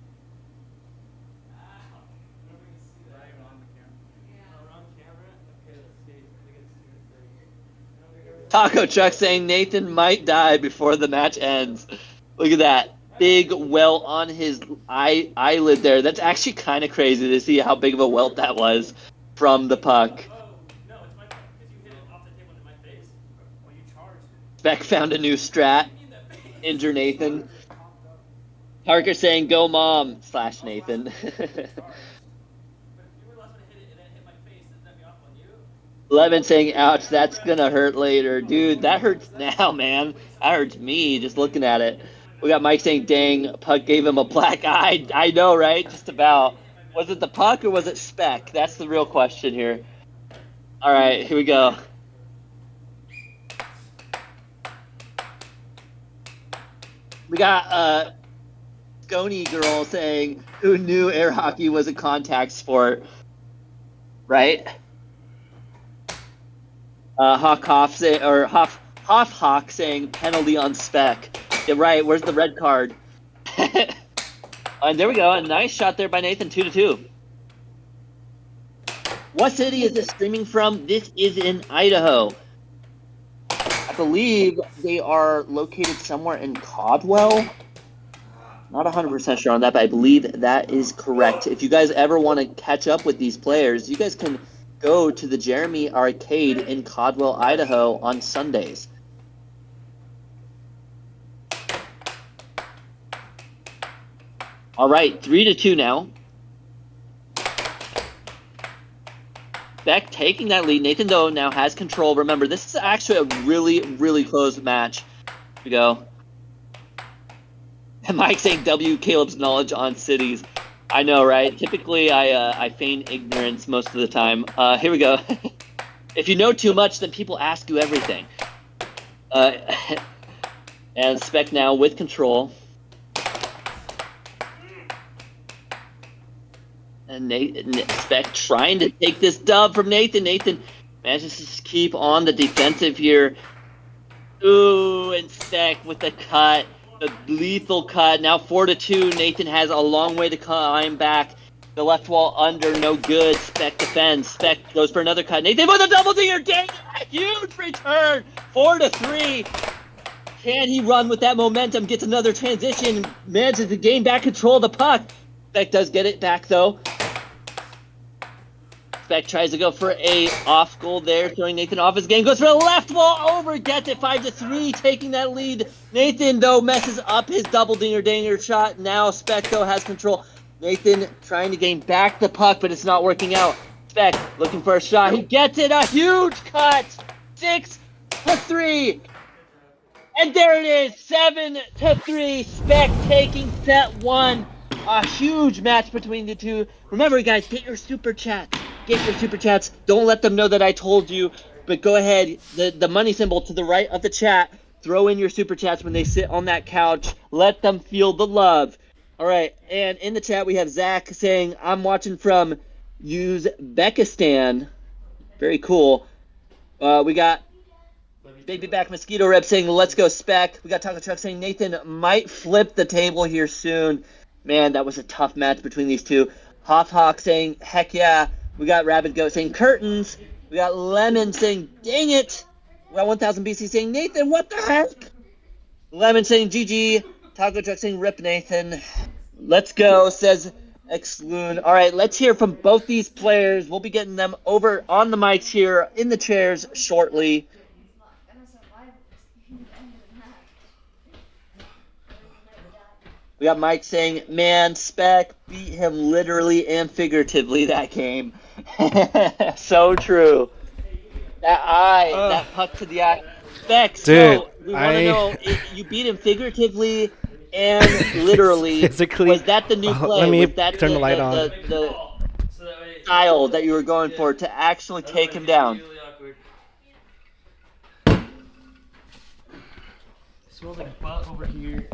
Taco Chuck saying Nathan might die before the match ends. Look at that. Big welt on his eyelid there. That's actually kind of crazy to see how big of a welt that was from the puck. No, it's my fault because you hit it off the table in my face. Well, you charged. Beck found a new strat. Injure Nathan. Parker saying go mom / Nathan. Lemon saying, ouch, that's gonna hurt later. Dude, that hurts now, man. That hurts me just looking at it. We got Mike saying, dang, puck gave him a black eye. I know, right? Just about. Was it the puck or was it Spec? That's the real question here. All right, here we go. We got Scony girl saying, who knew air hockey was a contact sport? Right? Hawk saying penalty on Spec. Yeah, right. Where's the red card? And there we go. A nice shot there by Nathan. 2-2. What city is this streaming from? This is in Idaho. I believe they are located somewhere in Caldwell. Not 100% sure on that, but I believe that is correct. If you guys ever want to catch up with these players, you guys can go to the Jeremy Arcade in Caldwell, Idaho on Sundays. All right, 3-2 now. Beck taking that lead. Nathan, though, now has control. Remember, this is actually a really, really close match. Here we go. And Mike saying W, Caleb's knowledge on cities. I know, right? Typically, I feign ignorance most of the time. Here we go. If you know too much, then people ask you everything. And Spec now with control. And Spec trying to take this dub from Nathan. Nathan manages to keep on the defensive here. Ooh, and Spec with the cut. The lethal cut. Now 4-2. Nathan has a long way to climb back. The left wall under, no good. Spec defends. Spec goes for another cut. Nathan with a double dinger. Dang, a huge return. 4-3. Can he run with that momentum? Gets another transition. Manages to gain back control of the puck. Spec does get it back though. Spec tries to go for a off goal there, throwing Nathan off his game. Goes for a left wall over, gets it 5-3, taking that lead. Nathan, though, messes up his double dinger shot. Now Spec, though, has control. Nathan trying to gain back the puck, but it's not working out. Spec looking for a shot. He gets it, a huge cut. 6-3. And there it is, 7-3. Spec taking set one. A huge match between the two. Remember, guys, get your super chats. Get your super chats. Don't let them know that I told you. But go ahead, the money symbol to the right of the chat. Throw in your super chats when they sit on that couch. Let them feel the love. All right, and in the chat we have Zach saying, I'm watching from Uzbekistan. Very cool. We got Baby Back Mosquito Rep saying, let's go Spec. We got Taco Truck saying, Nathan might flip the table here soon. Man, that was a tough match between these two. Hoff Hawk saying, heck yeah. We got Rabbit Goat saying, curtains. We got Lemon saying, dang it. We got 1000 BC saying, Nathan, what the heck? Lemon saying, GG. Taco Truck saying, rip Nathan. Let's go, says Xloon. All right, let's hear from both these players. We'll be getting them over on the mics here in the chairs shortly. We got Mike saying, man, Spec beat him literally and figuratively that game. So true. That eye, that puck to the eye. Spec, dude, so we want to know, you beat him figuratively and literally. Physically. Was that the new play? Let me was that turn the light on. The style that you were going for to actually take him down? Smells like butt over here.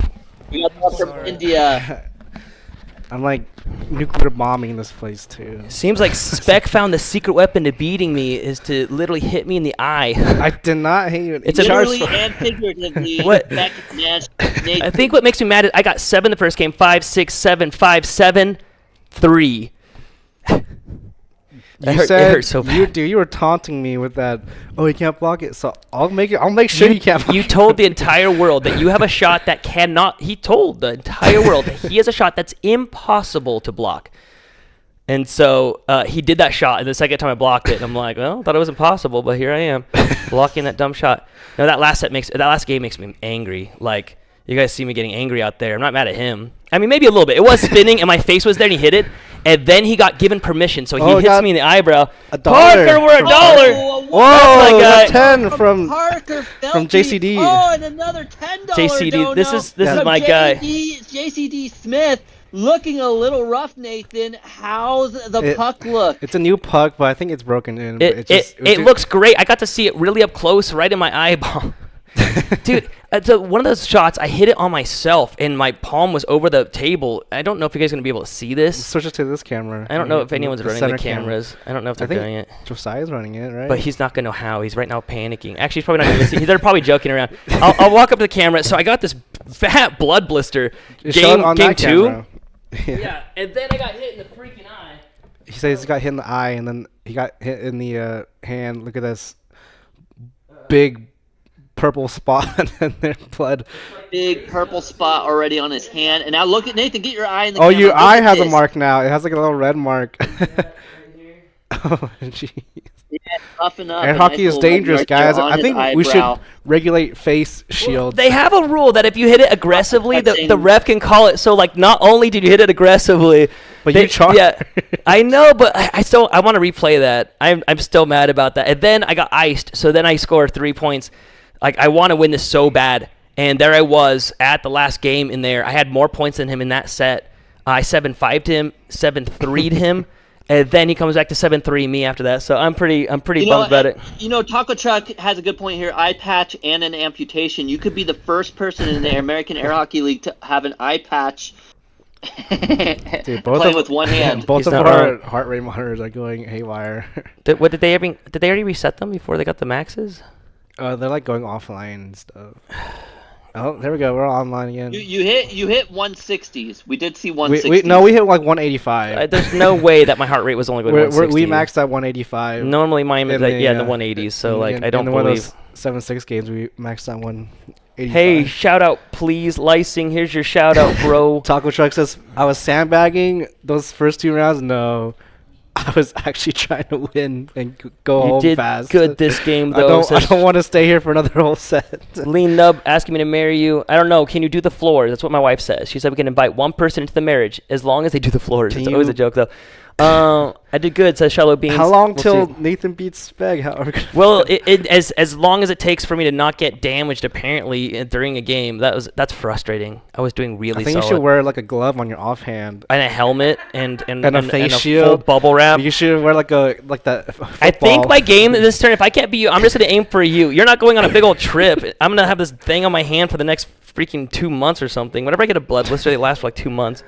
We got one from India. I'm like nuclear bombing this place too. Seems like Spec found the secret weapon to beating me is to literally hit me in the eye. I did not hit you. It's literally and figuratively. What? I think what makes me mad is I got 7 the first game, 5, 6, 7, 5, 7, 3. It hurt so bad. You were taunting me with that. Oh, you can't block it, so I'll make sure you can't block it. You told the entire world that you have a shot that cannot. He told the entire world that he has a shot that's impossible to block. And so he did that shot, and the second time I blocked it, I'm like, well, I thought it was impossible, but here I am blocking that dumb shot. No, that last game makes me angry. Like, you guys see me getting angry out there. I'm not mad at him. I mean, maybe a little bit. It was spinning, and my face was there, and he hit it. And then he got given permission, so he hits me in the eyebrow. $1. Parker, we're $1. Whoa, that's my guy. 10 from JCD. Oh, and another $10 JCD, dono this is my from guy. JCD Smith, looking a little rough, Nathan. How's the puck look? It's a new puck, but I think it's broken in. It looks great. I got to see it really up close, right in my eyeball. Dude, one of those shots, I hit it on myself, and my palm was over the table. I don't know if you guys are going to be able to see this. Switch it to this camera. I don't know if anyone's running the cameras. I don't know if they're doing it. Josiah's running it, right? But he's not going to know how. He's right now panicking. Actually, he's probably not going to see. They're probably joking around. I'll walk up to the camera. So I got this fat blood blister. Game 2. Yeah, and then I got hit in the freaking eye. He says he got hit in the eye, and then he got hit in the hand. Look at this big purple spot and their blood. Big purple spot already on his hand. And now look at Nathan. Get your eye in the camera. Oh, your eye has a mark now. It has like a little red mark. Oh, jeez. Yeah, tough enough. Air hockey is dangerous, guys. I think we should regulate face shields. Well, they have a rule that if you hit it aggressively, the ref can call it. So, like, not only did you hit it aggressively, but you charged. Yeah, I know, but I want to replay that. I'm still mad about that. And then I got iced, so then I scored 3 points. Like, I want to win this so bad. And there I was at the last game in there. I had more points than him in that set. I 7-5'd him, 7-3'd him. And then he comes back to 7-3 me after that. So I'm pretty bummed about it. You know, Taco Truck has a good point here. Eye patch and an amputation. You could be the first person in the American Air Hockey League to have an eye patch. Dude, playing with one hand. Both of our heart rate monitors are going haywire. Did they already reset them before they got the maxes? They're like going offline and stuff. Oh, there we go. We're online again. You hit 160s. We did see 160s. We hit like 185. There's no way that my heart rate was only going 160. We maxed at 185. Normally mine is in the 180s. So like I don't believe. In one of those 7-6 games we maxed at 185. Hey, shout out please, Lysing. Here's your shout out, bro. Taco Truck says I was sandbagging those first 2 rounds. No. I was actually trying to win and go home fast. You did good this game, though. I don't want to stay here for another whole set. Lean Nub asking me to marry you. I don't know. Can you do the floors? That's what my wife says. She said we can invite one person into the marriage as long as they do the floors. It's always a joke, though. I did good, says Shallow Beans. How long We'll till see. Nathan beats Speg? Well, as long as it takes for me to not get damaged apparently during a game. That's frustrating. I was doing really I think solid. you should wear like a glove on your offhand. And a helmet and And a face full shield. bubble wrap. You should wear like that. I think football. my game this turn, if I can't beat you, I'm just gonna aim for you. You're not going on a big old trip. I'm gonna have this thing on my hand for the next freaking 2 months or something. Whenever I get a blood blister, they last for like 2 months.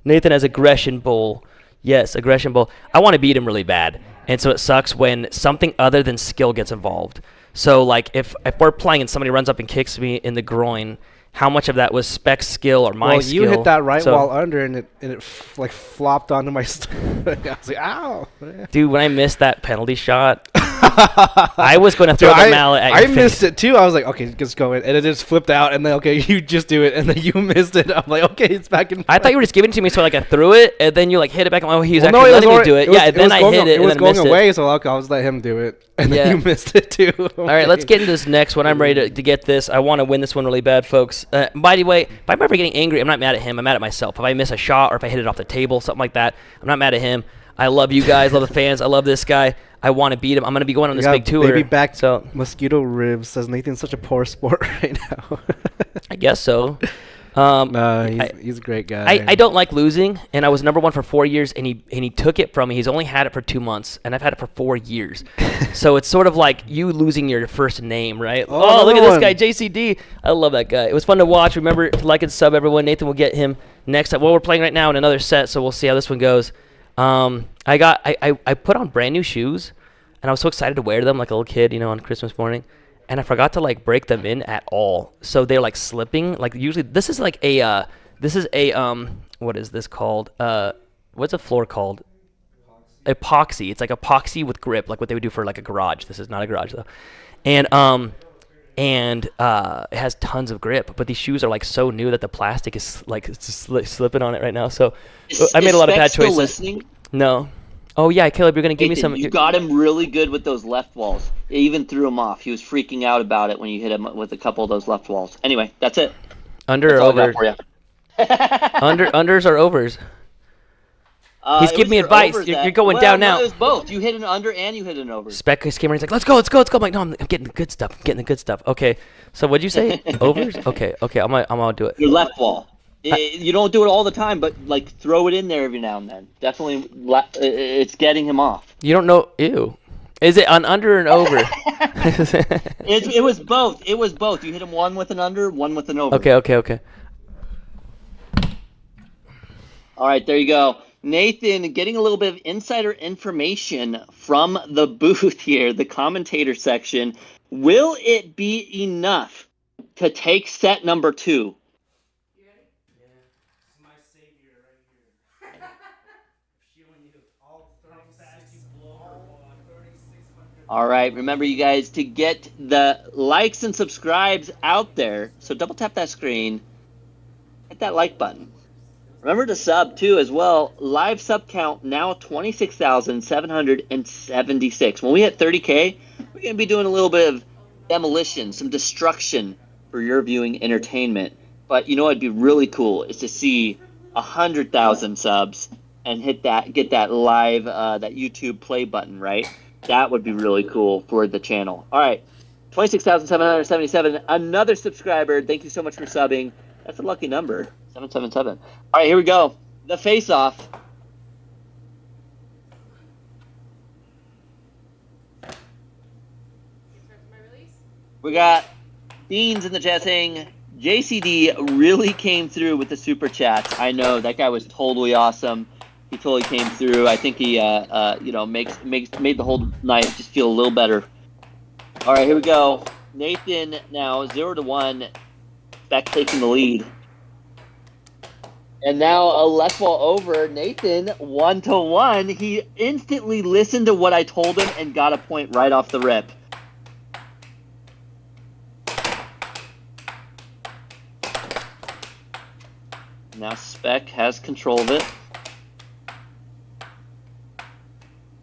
Nathan has Aggression Bowl. Yes, Aggression Bowl. I want to beat him really bad, and so it sucks when something other than skill gets involved. So like if we're playing and somebody runs up and kicks me in the groin, how much of that was spec skill or my skill? Well, you hit that right So- while under, and it like flopped onto my stomach. I was like, ow. Dude, when I missed that penalty shot, I was going to throw Dude, the mallet at your I face. missed it too. I was like, okay, just go in, and it just flipped out, and then okay, you just do it, and then you missed it. I'm like, okay, it's back in. I thought you were just giving it to me, so like I threw it, and then you like hit it back. Oh, he was Well, actually it letting me already- do it. was- Yeah, then was I going hit a- it, It and was then going missed away, it. so okay, I'll just let him do it, and Yeah. then you missed it too. All right, let's get into this next one. I'm ready to get this. I want to win this one really bad, folks. By the way, if I'm ever getting angry, I'm not mad at him. I'm mad at myself. If I miss a shot or if I hit it off the table, something like that, I'm not mad at him. I love you guys, love the fans. I love this guy. I want to beat him. I'm going to be going on this big tour. Baby back So mosquito ribs says Nathan's such a poor sport right now. I guess so. He's a great guy. I don't like losing, and I was number one for 4 years, and he took it from me. He's only had it for 2 months, and I've had it for 4 years. So it's sort of like you losing your first name, right? Oh, look at this another guy, one. JCD. I love that guy. It was fun to watch. Remember to like and sub, everyone. Nathan will get him next time. Well, we're playing right now in another set, so we'll see how this one goes. I put on brand new shoes, and I was so excited to wear them like a little kid, on Christmas morning. And I forgot to like break them in at all, so they're like slipping. Like usually, this is like a what is this called? What's a floor called? Epoxy. It's like epoxy with grip, like what they would do for like a garage. This is not a garage though, and it has tons of grip. But these shoes are like so new that the plastic is like slipping on it right now. So I made a lot of bad Spec still choices. listening? No. Oh yeah, Caleb, you're gonna give me Nathan, some. You got him really good with those left walls. It even threw him off. He was freaking out about it when you hit him with a couple of those left walls. Anyway, that's it. Under That's or all I over? got for you. Unders or overs? He's It giving was me your advice. overs You're that- going well, down no, now. It was both. You hit an under and you hit an over. Spec came in. He's like, let's go. I'm like, no, I'm getting the good stuff. Okay. So what'd you say? Overs? Okay. I'm gonna do it. Your left wall. You don't do it all the time, but like throw it in there every now and then. Definitely, it's getting him off. You don't know. Ew. Is it an under and over? It was both. It was both. You hit him one with an under, one with an over. Okay. All right, there you go. Nathan, getting a little bit of insider information from the booth here, the commentator section. Will it be enough to take set number 2? My savior right here. Shielding you. All 36 blow. 3600. All right, remember you guys to get the likes and subscribes out there. So double tap that screen, hit that like button. Remember to sub too as well. Live sub count now 26,776. When we hit 30K, we're going to be doing a little bit of demolition, some destruction for your viewing entertainment. But you know what'd be really cool is to see 100,000 subs and get that live, that YouTube play button, right? That would be really cool for the channel. All right, 26,777. Another subscriber. Thank you so much for subbing. That's a lucky number. 777. All right, here we go. The face-off. We got Beans in the chat saying JCD really came through with the super chats. I know that guy was totally awesome. He totally came through. I think he made the whole night just feel a little better. All right, here we go. Nathan now 0-1. Beck taking the lead. And now a left wall over. Nathan 1-1. He instantly listened to what I told him and got a point right off the rip. Now Spec has control of it.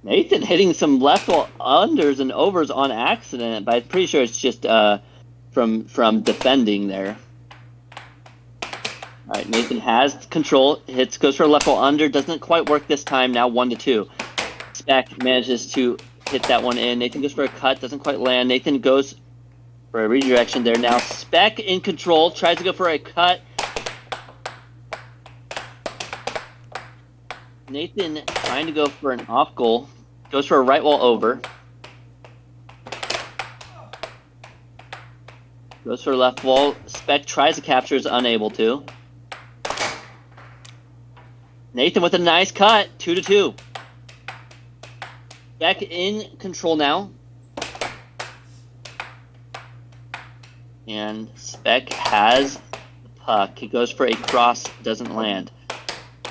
Nathan hitting some left wall unders and overs on accident, but I'm pretty sure it's just from defending there. All right, Nathan has control. Goes for a left wall under. Doesn't quite work this time. Now 1-2. Spec manages to hit that one in. Nathan goes for a cut. Doesn't quite land. Nathan goes for a redirection there. Now Spec in control. Tries to go for a cut. Nathan trying to go for an off goal. Goes for a right wall over. Goes for a left wall. Spec tries to capture, is unable to. Nathan with a nice cut. 2-2. Spec in control now. And Spec has the puck. He goes for a cross, doesn't land.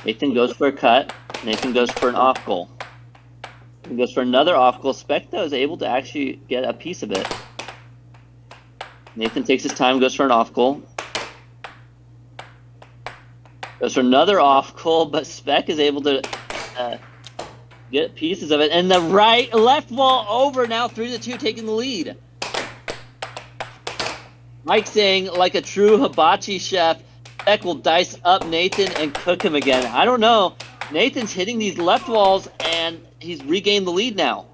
Nathan goes for a cut. Nathan goes for an off goal. He goes for another off goal. Spec, though, is able to actually get a piece of it. Nathan takes his time, goes for an off goal. Goes for another off goal, but Spec is able to get pieces of it. And the left wall over now, 3-2, taking the lead. Mike saying, like a true hibachi chef, Spec will dice up Nathan and cook him again. I don't know. Nathan's hitting these left walls, and he's regained the lead now.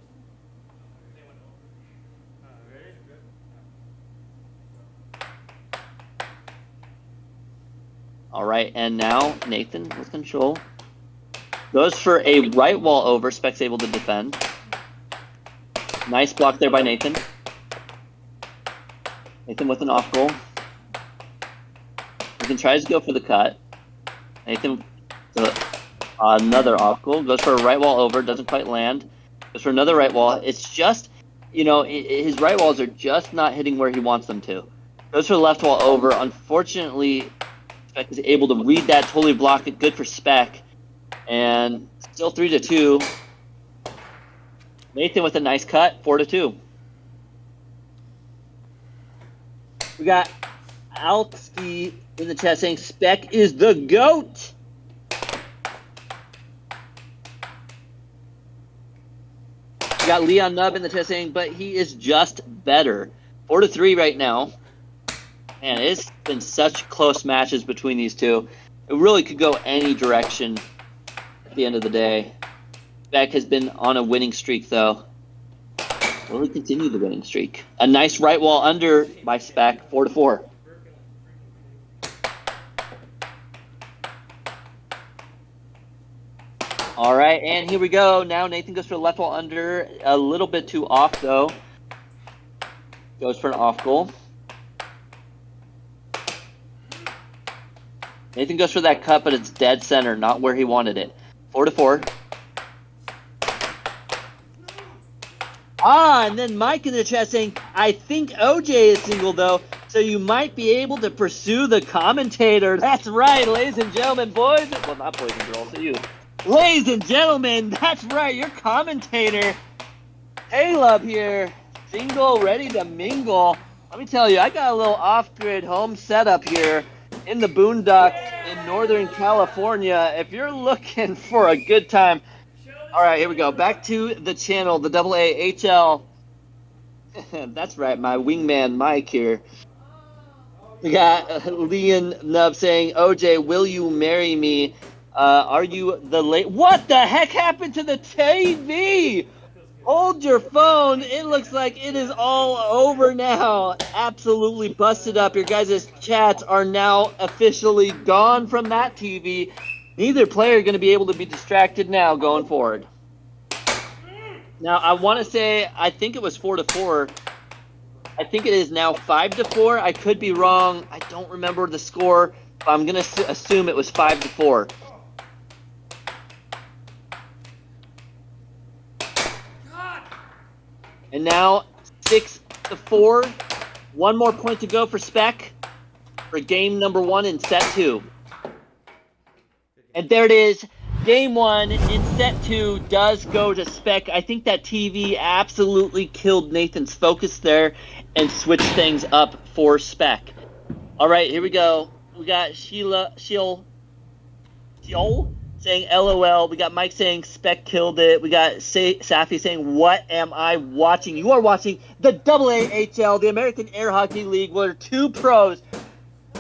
All right, and now Nathan with control. Goes for a right wall over. Spec's able to defend. Nice block there by Nathan. Nathan with an off goal. Nathan tries to go for the cut. Nathan, another off goal. Goes for a right wall over. Doesn't quite land. Goes for another right wall. It's just, his right walls are just not hitting where he wants them to. Goes for the left wall over. Unfortunately, Spec is able to read that, totally block it. Good for Spec. And still 3-2. Nathan with a nice cut, 4-2. We got Alski in the chat saying Spec is the GOAT. We got Leon Nubb in the chat saying, but he is just better. 4-3 right now. Man, it's been such close matches between these two. It really could go any direction at the end of the day. Spec has been on a winning streak, though. Will he continue the winning streak? A nice right wall under by Spec, 4-4. All right, and here we go. Now Nathan goes for a left wall under. A little bit too off, though. Goes for an off goal. Nathan goes for that cut, but it's dead center, not where he wanted it. 4-4. And then Mike in the chat saying, I think OJ is single, though, so you might be able to pursue the commentator. That's right, ladies and gentlemen, boys. Well, not boys and girls, you. Ladies and gentlemen, that's right, your commentator, Caleb here, single, ready to mingle. Let me tell you, I got a little off-grid home setup here in the boondocks in Northern California. If you're looking for a good time, all right, here we go. Back to the channel, the AAHL. That's right, my wingman Mike here. We got Leon Nubb saying, OJ, will you marry me? Are you the late? What the heck happened to the TV? Hold your phone. It looks like it is all over now. Absolutely busted up. Your guys' chats are now officially gone from that TV. Neither player are going to be able to be distracted now going forward. Now, I want to say, I think it was 4-4. I think it is now 5-4. I could be wrong. I don't remember the score, but I'm going to assume it was 5-4. And now 6-4. One more point to go for Spec for game number 1 in set 2. And there it is. Game 1 in set 2 does go to Spec. I think that TV absolutely killed Nathan's focus there and switched things up for Spec. All right, here we go. We got Sheol saying LOL. We got Mike saying Spec killed it. We got Safi saying, what am I watching? You are watching the AAHL, the American Air Hockey League, where 2 pros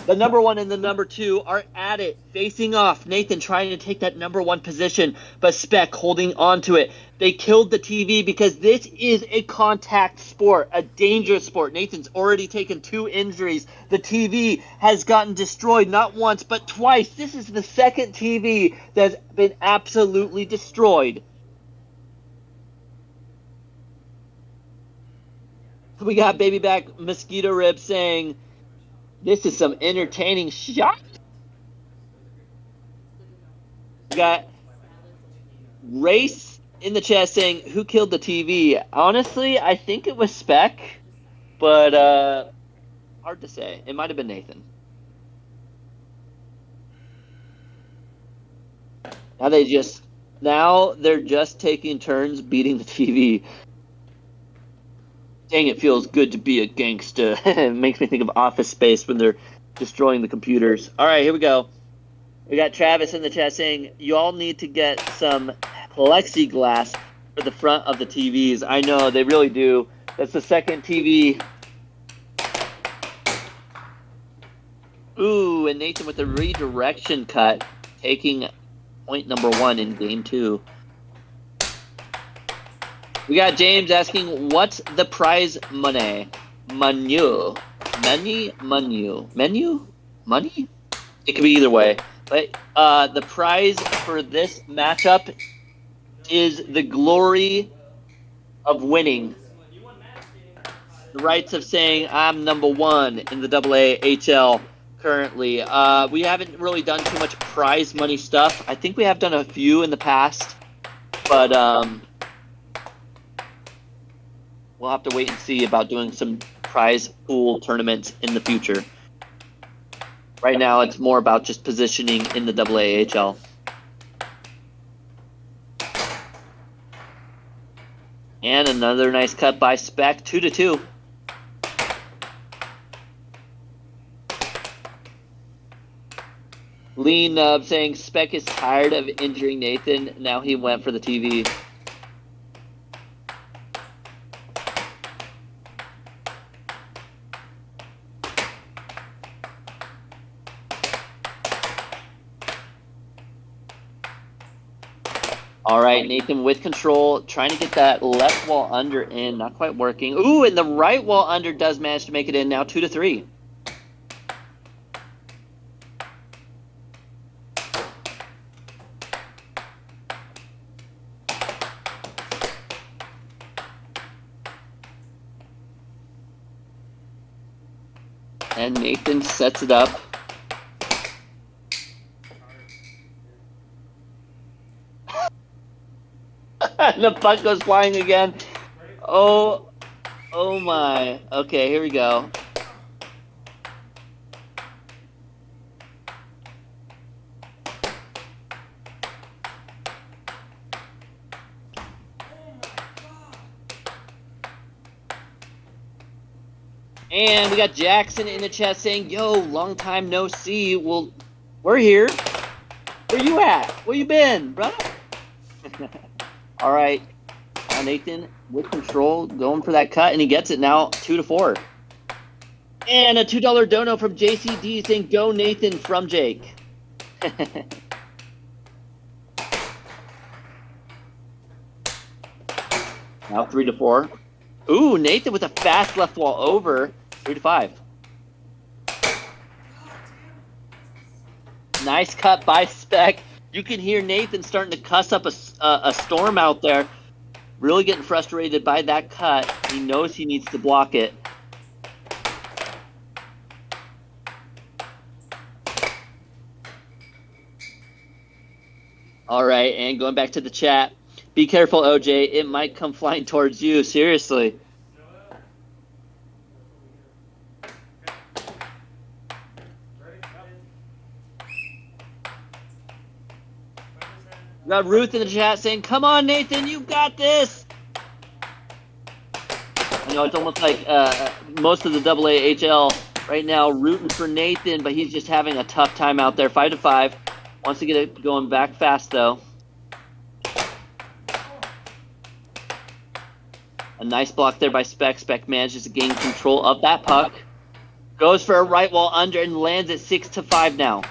The number 1 and the number 2 are at it, facing off. Nathan trying to take that number 1 position, but Spec holding on to it. They killed the TV because this is a contact sport, a dangerous sport. Nathan's already taken 2 injuries. The TV has gotten destroyed not once, but twice. This is the second TV that's been absolutely destroyed. We got Baby Back Mosquito Rib saying, this is some entertaining shot. We got Race in the chat saying, who killed the TV? Honestly, I think it was Spec, but hard to say. It might have been Nathan. Now they're just taking turns beating the TV. Dang, it feels good to be a gangsta. It makes me think of Office Space when they're destroying the computers. All right, here we go. We got Travis in the chat saying, you all need to get some plexiglass for the front of the TVs. I know, they really do. That's the second TV. Ooh, and Nathan with the redirection cut, taking point number 1 in game 2. We got James asking, what's the prize money? Menu? Money? It could be either way. But the prize for this matchup is the glory of winning. The rights of saying I'm number 1 in the AAHL currently. We haven't really done too much prize money stuff. I think we have done a few in the past, but we'll have to wait and see about doing some prize pool tournaments in the future. Right now, it's more about just positioning in the AAHL. And another nice cut by Spec, 2-2. Lean Nub saying Spec is tired of injuring Nathan. Now he went for the TV. All right, Nathan with control, trying to get that left wall under in, not quite working. Ooh, and the right wall under does manage to make it in, now 2-3. And Nathan sets it up. The puck goes flying again. Oh my. Okay, here we go. And we got Jackson in the chat saying, yo, long time no see. Well, we're here. Where you at? Where you been, brother? All right. Nathan with control, going for that cut, and he gets it now, 2-4. And a $2 dono from JCD saying, go Nathan from Jake. Now 3-4. Ooh, Nathan with a fast left wall over, 3-5. Nice cut by Spec. You can hear Nathan starting to cuss up a storm out there. Really getting frustrated by that cut. He knows he needs to block it. All right, and going back to the chat. Be careful, OJ. It might come flying towards you. Seriously. We got Ruth in the chat saying, come on, Nathan, you got this. I know it's almost like most of the AAHL right now rooting for Nathan, but he's just having a tough time out there. 5-5. Wants to get it going back fast, though. A nice block there by Spec. Spec manages to gain control of that puck. Goes for a right wall under and lands at 6-5 now.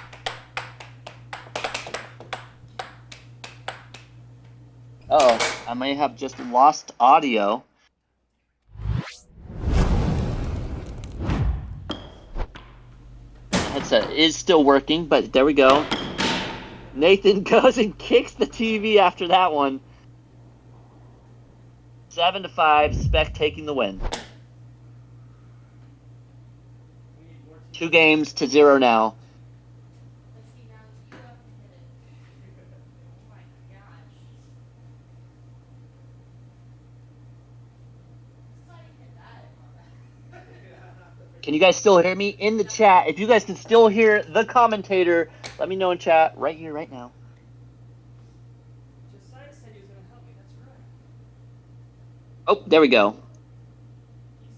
Uh-oh, I may have just lost audio. Headset is still working, but there we go. Nathan goes and kicks the TV after that one. 7-5, Spec taking the win. 2-0 now. Let's see, now you have to hit it. Oh my gosh. Somebody hit that. Can you guys still hear me in the chat? If you guys can still hear the commentator, let me know in chat right here, right now. Josiah said he was going to help me. That's right. Oh, there we go. He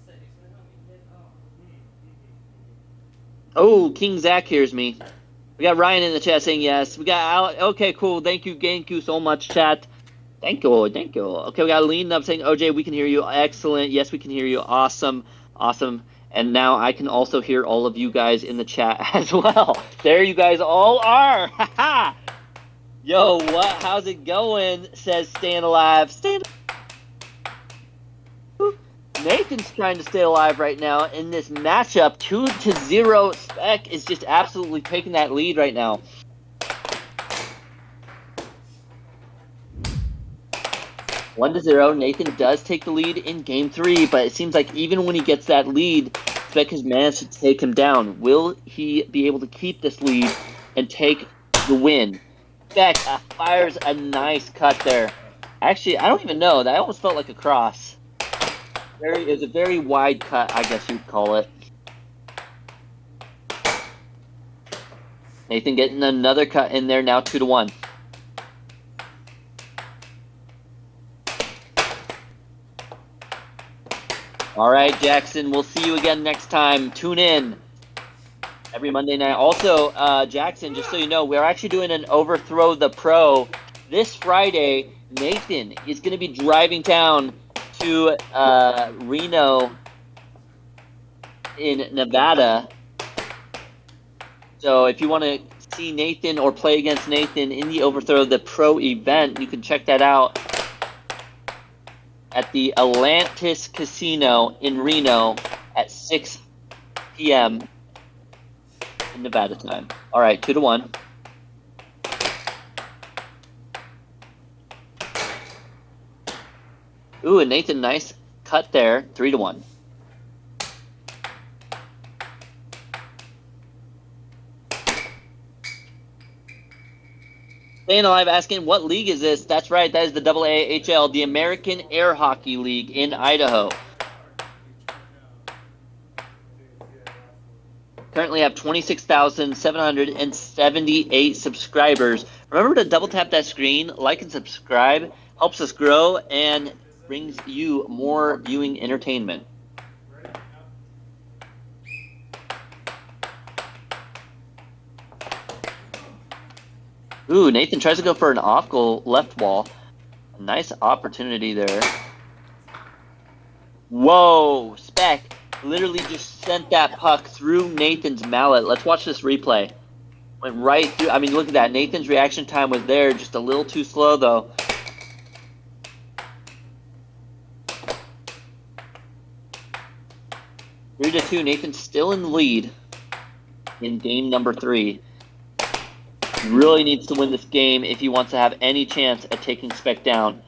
said he was going to help me hit. Oh, King Zach hears me. We got Ryan in the chat saying yes. We got Alex. Okay, cool. Thank you so much, chat. Thank you. Okay, we got Lean up saying, OJ, we can hear you. Excellent. Yes, we can hear you. Awesome. And now I can also hear all of you guys in the chat as well. There you guys all are. Ha Yo, what? How's it going? Says Staying Alive. Nathan's trying to stay alive right now in this matchup. 2-0. Spec is just absolutely taking that lead right now. One to 0. Nathan does take the lead in game 3, but it seems like even when he gets that lead, Spec has managed to take him down. Will he be able to keep this lead and take the win? Spec fires a nice cut there. Actually, I don't even know. That almost felt like a cross. It was a very wide cut, I guess you'd call it. Nathan getting another cut in there now, 2-1. All right, Jackson, we'll see you again next time. Tune in every Monday night. Also, Jackson, just so you know, we're actually doing an Overthrow the Pro this Friday. Nathan is going to be driving down to Reno in Nevada. So if you want to see Nathan or play against Nathan in the Overthrow the Pro event, you can check that out at the Atlantis Casino in Reno at 6 p.m. in Nevada time. All right, 2-1. Ooh, and Nathan, nice cut there, 3-1. Staying Alive asking, what league is this? That's right, that is the AAHL, the American Air Hockey League in Idaho. Currently have 26,778 subscribers. Remember to double tap that screen, like and subscribe. Helps us grow and brings you more viewing entertainment. Ooh, Nathan tries to go for an off goal left wall. A nice opportunity there. Whoa, Spec literally just sent that puck through Nathan's mallet. Let's watch this replay. Went right through. I mean, look at that. Nathan's reaction time was there, just a little too slow though. Three to 2. Nathan's still in the lead in game number 3. He really needs to win this game if he wants to have any chance at taking Spec down.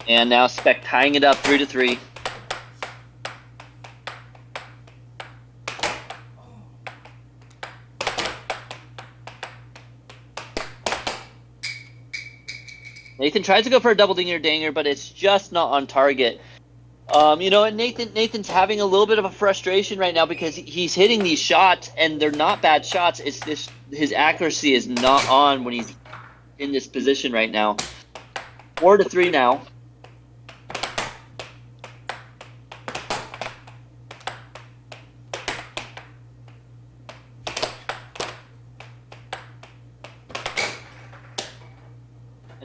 And now Spec tying it up 3-3. Nathan tries to go for a double dinger danger, but it's just not on target. You know, and Nathan's having a little bit of a frustration right now because he's hitting these shots and they're not bad shots. It's this, his accuracy is not on when he's in this position right now. 4-3 now.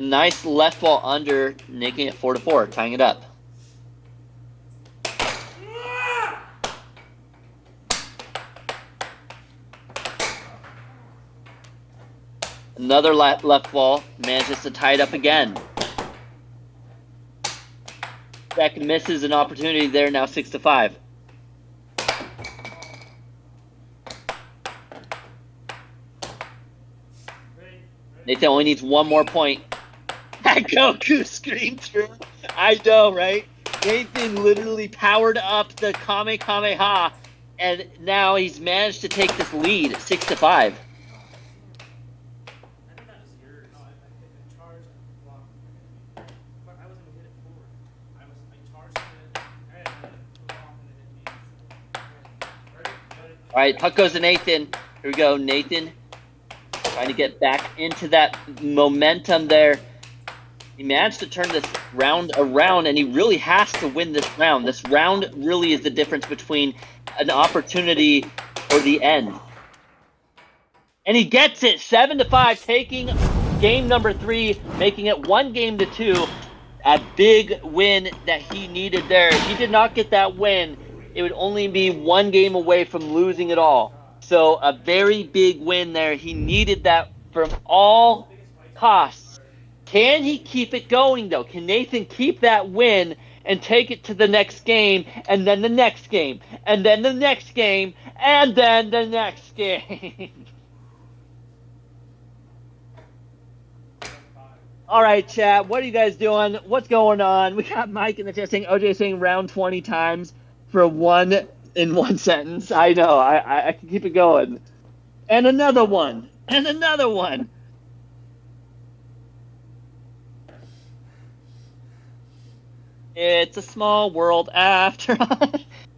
A nice left ball under, making it 4-4, tying it up. Another left ball, manages to tie it up again. Beck misses an opportunity there, now 6-5. Nathan only needs one more point. Goku screamed through. I know, right? Nathan literally powered up the Kamehameha, and now he's managed to take this lead, 6-5. All right, puck goes to Nathan. Here we go, Nathan. Trying to get back into that momentum there. He managed to turn this round around, and he really has to win this round. This round really is the difference between an opportunity or the end. And he gets it, 7-5, taking game number 3, making it 1-2. A big win that he needed there. If he did not get that win, it would only be 1 game away from losing it all. So a very big win there. He needed that from all costs. Can he keep it going, though? Can Nathan keep that win and take it to the next game, and then the next game, and then the next game, and then the next game? All right, chat. What are you guys doing? What's going on? We got Mike in the chat saying OJ saying round 20 times for one in one sentence. I know. I can keep it going. And another one. And another one. It's a small world after all.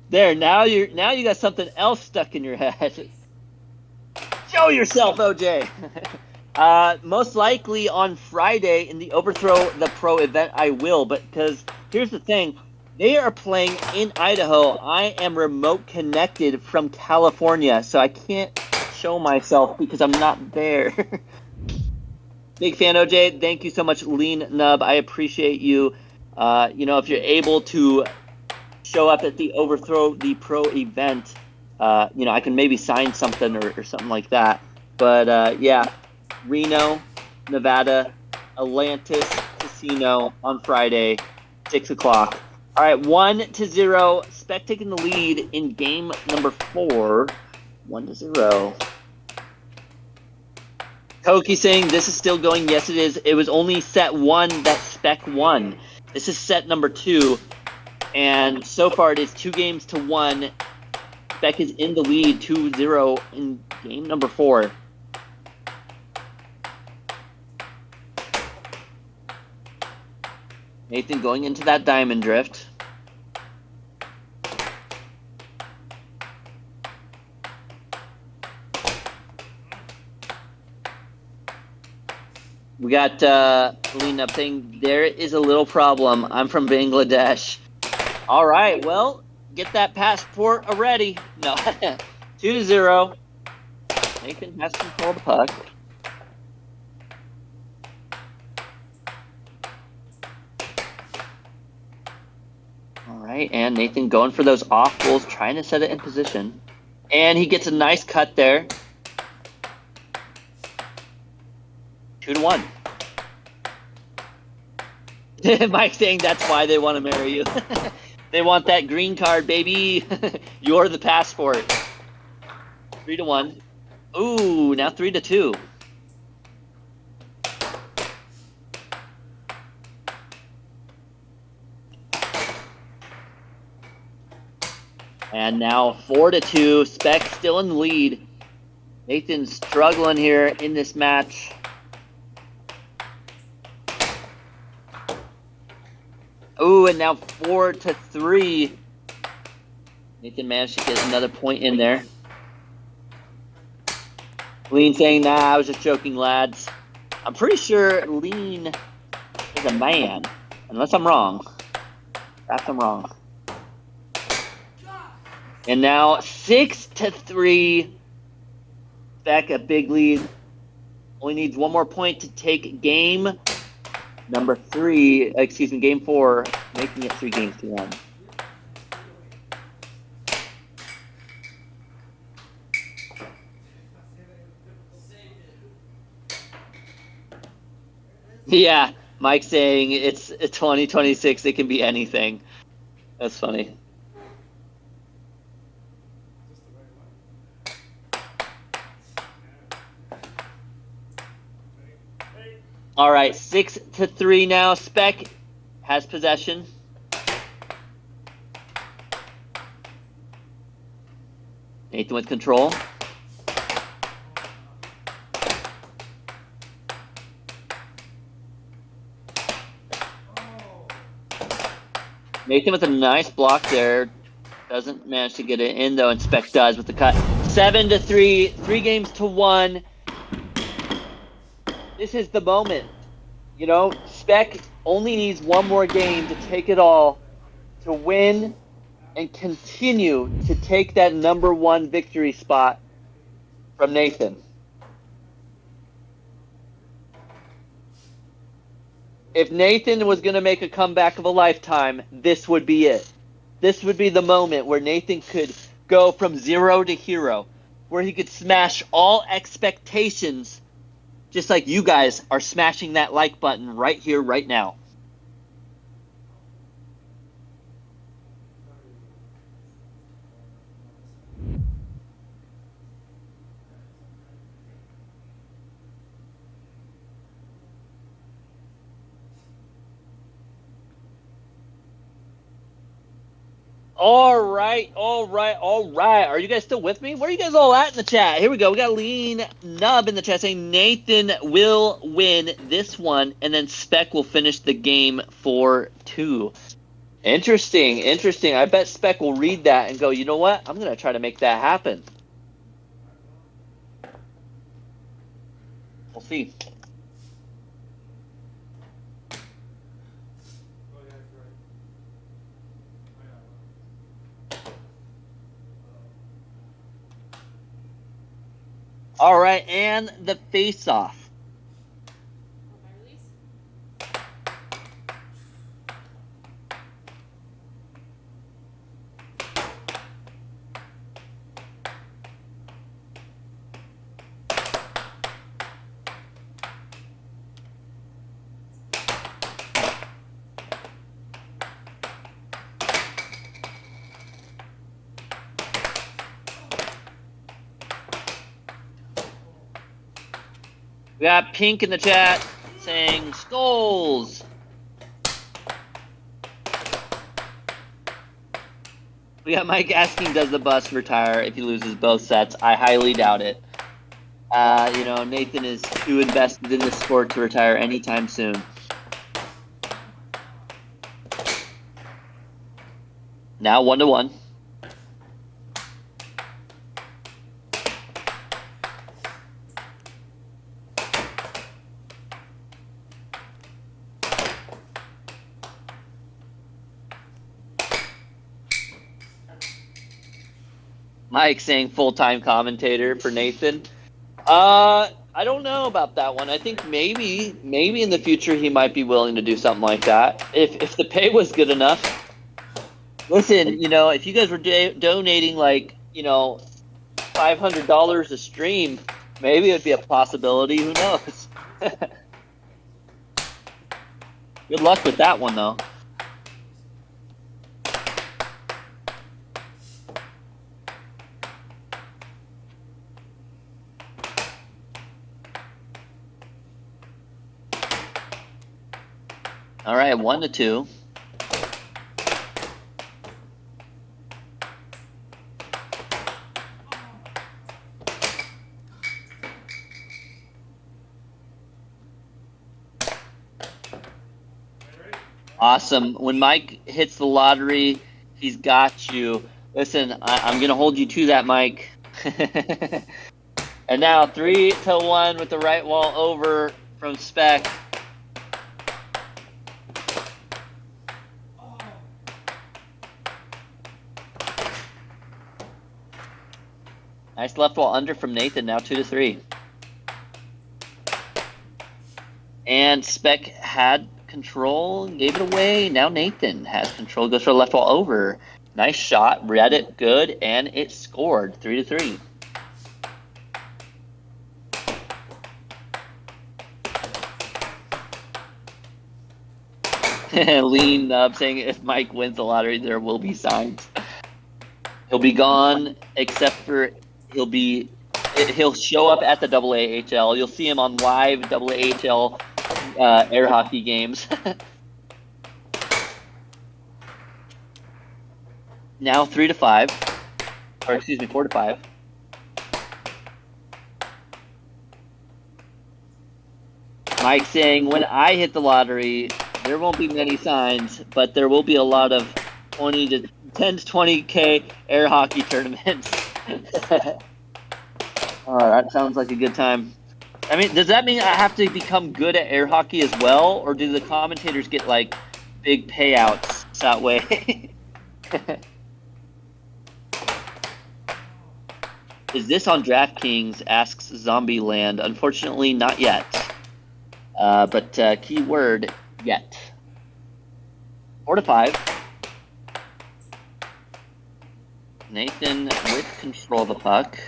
There, now you got something else stuck in your head. Show yourself, OJ. Most likely on Friday in the Overthrow the Pro event, I will. But because here's the thing, they are playing in Idaho. I am remote connected from California, so I can't show myself because I'm not there. Big fan, OJ. Thank you so much, Lean Nub. I appreciate you. If you're able to show up at the Overthrow the Pro event, I can maybe sign something or something like that. But yeah, Reno, Nevada, Atlantis Casino on Friday, 6 o'clock. All right, 1-0. Spec taking the lead in game number 4. 1-0. Toki saying this is still going. Yes, it is. It was only set 1 that Spec won. This is set number 2, and so far it is 2-1. Spec is in the lead, 2-0 in game number 4. Nathan going into that diamond drift. We got Lean Up saying, there is a little problem. I'm from Bangladesh. All right, well, get that passport already. No, 2-0. Nathan has control of the puck. All right, and Nathan going for those off goals, trying to set it in position. And he gets a nice cut there. 2-1. Mike saying that's why they want to marry you. They want that green card, baby. You're the passport. 3-1. Ooh, now 3-2. And now 4-2. Spec still in the lead. Nathan's struggling here in this match. Ooh, and now 4-3. Nathan managed to get another point in there. Lean saying, nah, I was just joking, lads. I'm pretty sure Lean is a man. Unless I'm wrong. Perhaps I'm wrong. And now 6-3. Back a big lead. Only needs one more point to take game Number 3, excuse me, game 4, making it 3 games to 1. Yeah, Mike saying it's 2026. It can be anything. That's funny. All right, 6-3 now. Spec has possession. Nathan with control. Nathan with a nice block there. Doesn't manage to get it in though, and Spec does with the cut. 7-3, 3 games to 1. This is the moment. You know, Spec only needs one more game to take it all, to win and continue to take that number 1 victory spot from Nathan. If Nathan was going to make a comeback of a lifetime, this would be it. This would be the moment where Nathan could go from 0 to hero, where he could smash all expectations, just like you guys are smashing that like button right here, right now. All right. Are you guys still with me? Where are you guys all at in the chat? Here we go. We got Lean Nub in the chat saying Nathan will win this one, and then Spec will finish the game 4-2. Interesting. I bet Spec will read that and go, you know what? I'm going to try to make that happen. We'll see. All right, and the face-off. We got Pink in the chat saying skulls. We got Mike asking, does the bus retire if he loses both sets? I highly doubt it. You know, Nathan is too invested in this sport to retire anytime soon. Now 1-1. Mike saying full-time commentator for Nathan. I don't know about that one. I think maybe in the future he might be willing to do something like that if the pay was good enough. Listen, you know, if you guys were donating like, you know, $500 a stream, maybe it'd be a possibility. Who knows? Good luck with that one though. All right, 1-2. Awesome. When Mike hits the lottery, he's got you. Listen, I'm going to hold you to that, Mike. And now 3-1 with the right wall over from Spec. Nice left wall under from Nathan, now 2-3. And Spec had control, gave it away. Now Nathan has control, goes for a left wall over. Nice shot, read it good, and it scored 3-3. Lean up saying if Mike wins the lottery, there will be signs. He'll be gone, except for he'll show up at the AAHL. You'll see him on live AAHL air hockey games. Now 3-5, or excuse me, 4-5. Mike saying, when I hit the lottery, there won't be many signs, but there will be a lot of 10 to 20K air hockey tournaments. Oh, that sounds like a good time. I mean, does that mean I have to become good at air hockey as well, or do the commentators get like big payouts that way? Is this on DraftKings? Asks Zombieland. Unfortunately, not yet. But keyword yet. 4-5. Nathan with control of the puck.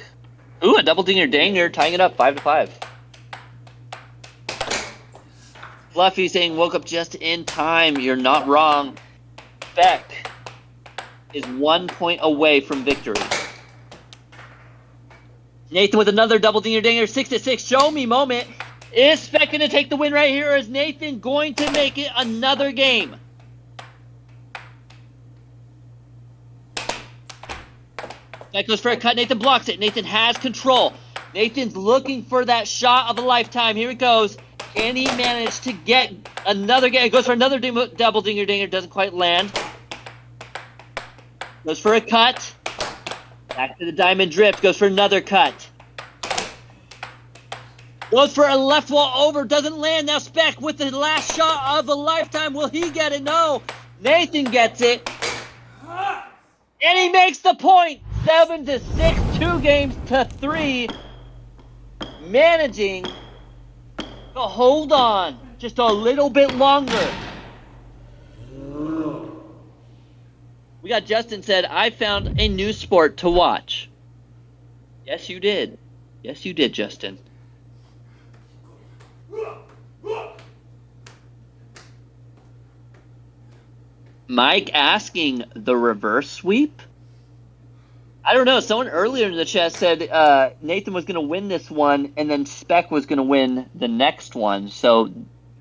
Ooh, a double dinger danger, tying it up 5-5. Fluffy saying, woke up just in time. You're not wrong. Beck is 1 point away from victory. Nathan with another double dinger danger, 6-6. Show me moment. Is Speck going to take the win right here, or is Nathan going to make it another game? Speck goes for a cut. Nathan blocks it. Nathan has control. Nathan's looking for that shot of a lifetime. Here it goes. Can he manage to get another game? Goes for another double dinger danger. Doesn't quite land. Goes for a cut. Back to the diamond drift. Goes for another cut. Goes for a left wall over. Doesn't land. Now Speck with the last shot of a lifetime. Will he get it? No. Nathan gets it. And he makes the point. 7-6. 2-3. Managing to hold on just a little bit longer. We got Justin said, I found a new sport to watch. Yes, you did. Yes, you did, Justin. Mike asking the reverse sweep? I don't know. Someone earlier in the chat said Nathan was going to win this one, and then Speck was going to win the next one. So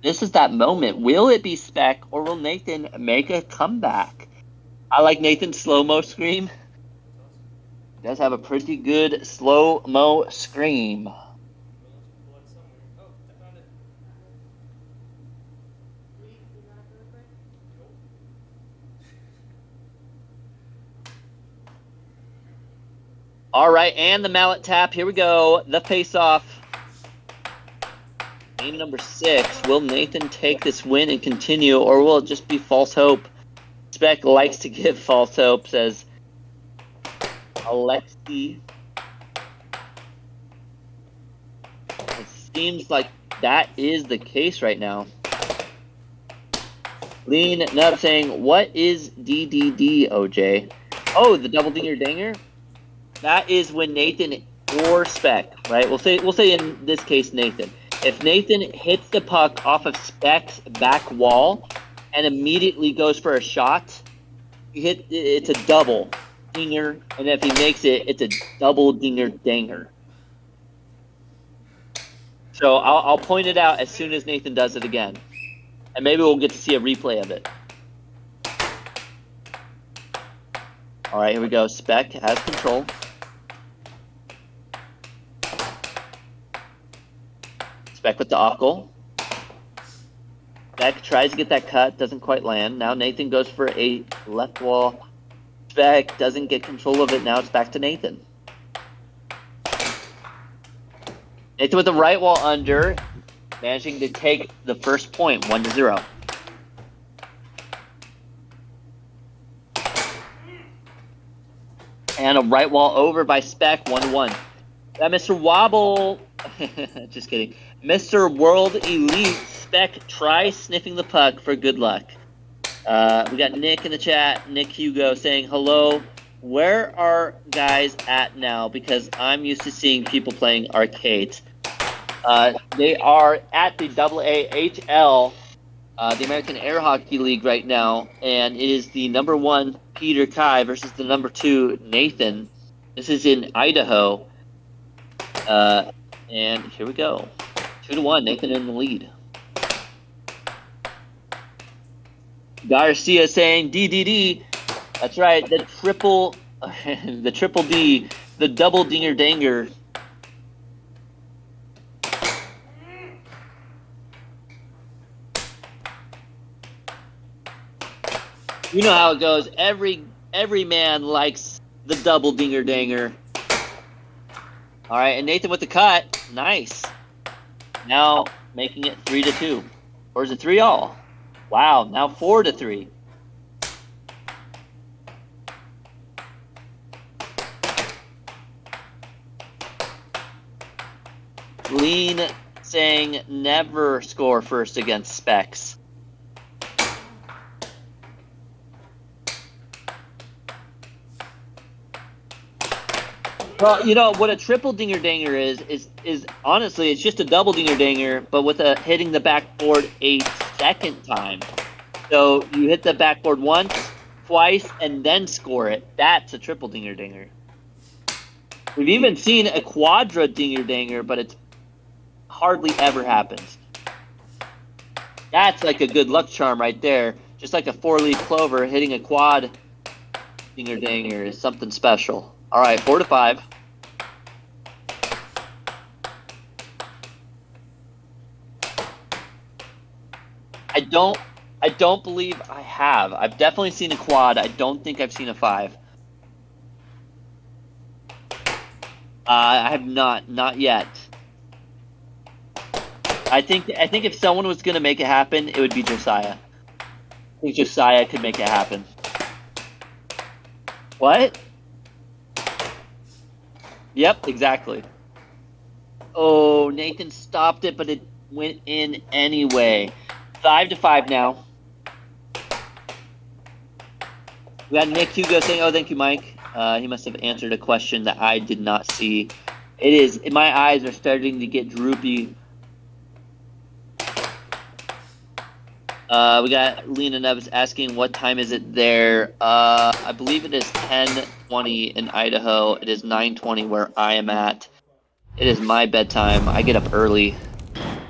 this is that moment. Will it be Speck, or will Nathan make a comeback? I like Nathan's slow-mo scream. He does have a pretty good slow-mo scream. All right, and the mallet tap. Here we go. The face-off. Game number 6. Will Nathan take this win and continue, or will it just be false hope? Speck likes to give false hope, says Alexi. It seems like that is the case right now. Lean Nut saying, what is DDD, OJ? Oh, the double dinger danger? That is when Nathan or Speck, right? We'll say in this case Nathan. If Nathan hits the puck off of Speck's back wall and immediately goes for a shot, it's a double dinger, and if he makes it, it's a double dinger danger. So I'll point it out as soon as Nathan does it again, and maybe we'll get to see a replay of it. All right, here we go. Speck has control. Speck with the off goal. Speck tries to get that cut, doesn't quite land. Now Nathan goes for a left wall. Speck doesn't get control of it. Now it's back to Nathan. Nathan with the right wall under, managing to take the first point, 1-0. And a right wall over by Speck, 1-1. That Mr. Wobble, just kidding. Mr. World Elite Spec, try sniffing the puck for good luck. We got Nick in the chat, Nick Hugo saying hello. Where are guys at now? Because I'm used to seeing people playing arcades. They are at the AAHL, the American Air Hockey League right now, and it is the number 1 Peter Kai versus the number 2 Nathan. This is in Idaho. And here we go. 2-1, Nathan in the lead. Garcia saying DDD. That's right, the triple D, the double dinger danger. You know how it goes. Every man likes the double dinger danger. All right, and Nathan with the cut. Nice. Now making it 3-2. Or is it 3-all? Wow, now 4-3. Lean saying never score first against Specs. Well, you know what a triple dinger danger is honestly it's just a double dinger danger, but with a hitting the backboard a second time. So you hit the backboard once, twice, and then score it. That's a triple dinger danger. We've even seen a quadra dinger danger, but it's hardly ever happens. That's like a good luck charm right there. Just like a 4-leaf clover, hitting a quad dinger danger is something special. All right, 4-5. I don't believe I have. I've definitely seen a quad. I don't think I've seen a 5. I have not yet. I think if someone was gonna make it happen, it would be Josiah. I think Josiah could make it happen. What? Yep, exactly. Oh, Nathan stopped it, but it went in anyway. 5-5 now. We got Nick Hugo saying, "Oh, thank you, Mike." He must have answered a question that I did not see. It is. My eyes are starting to get droopy. We got Lena Neves asking, "What time is it there?" I believe it is 10:20 in Idaho. It is 9:20 where I am at. It is my bedtime. I get up early.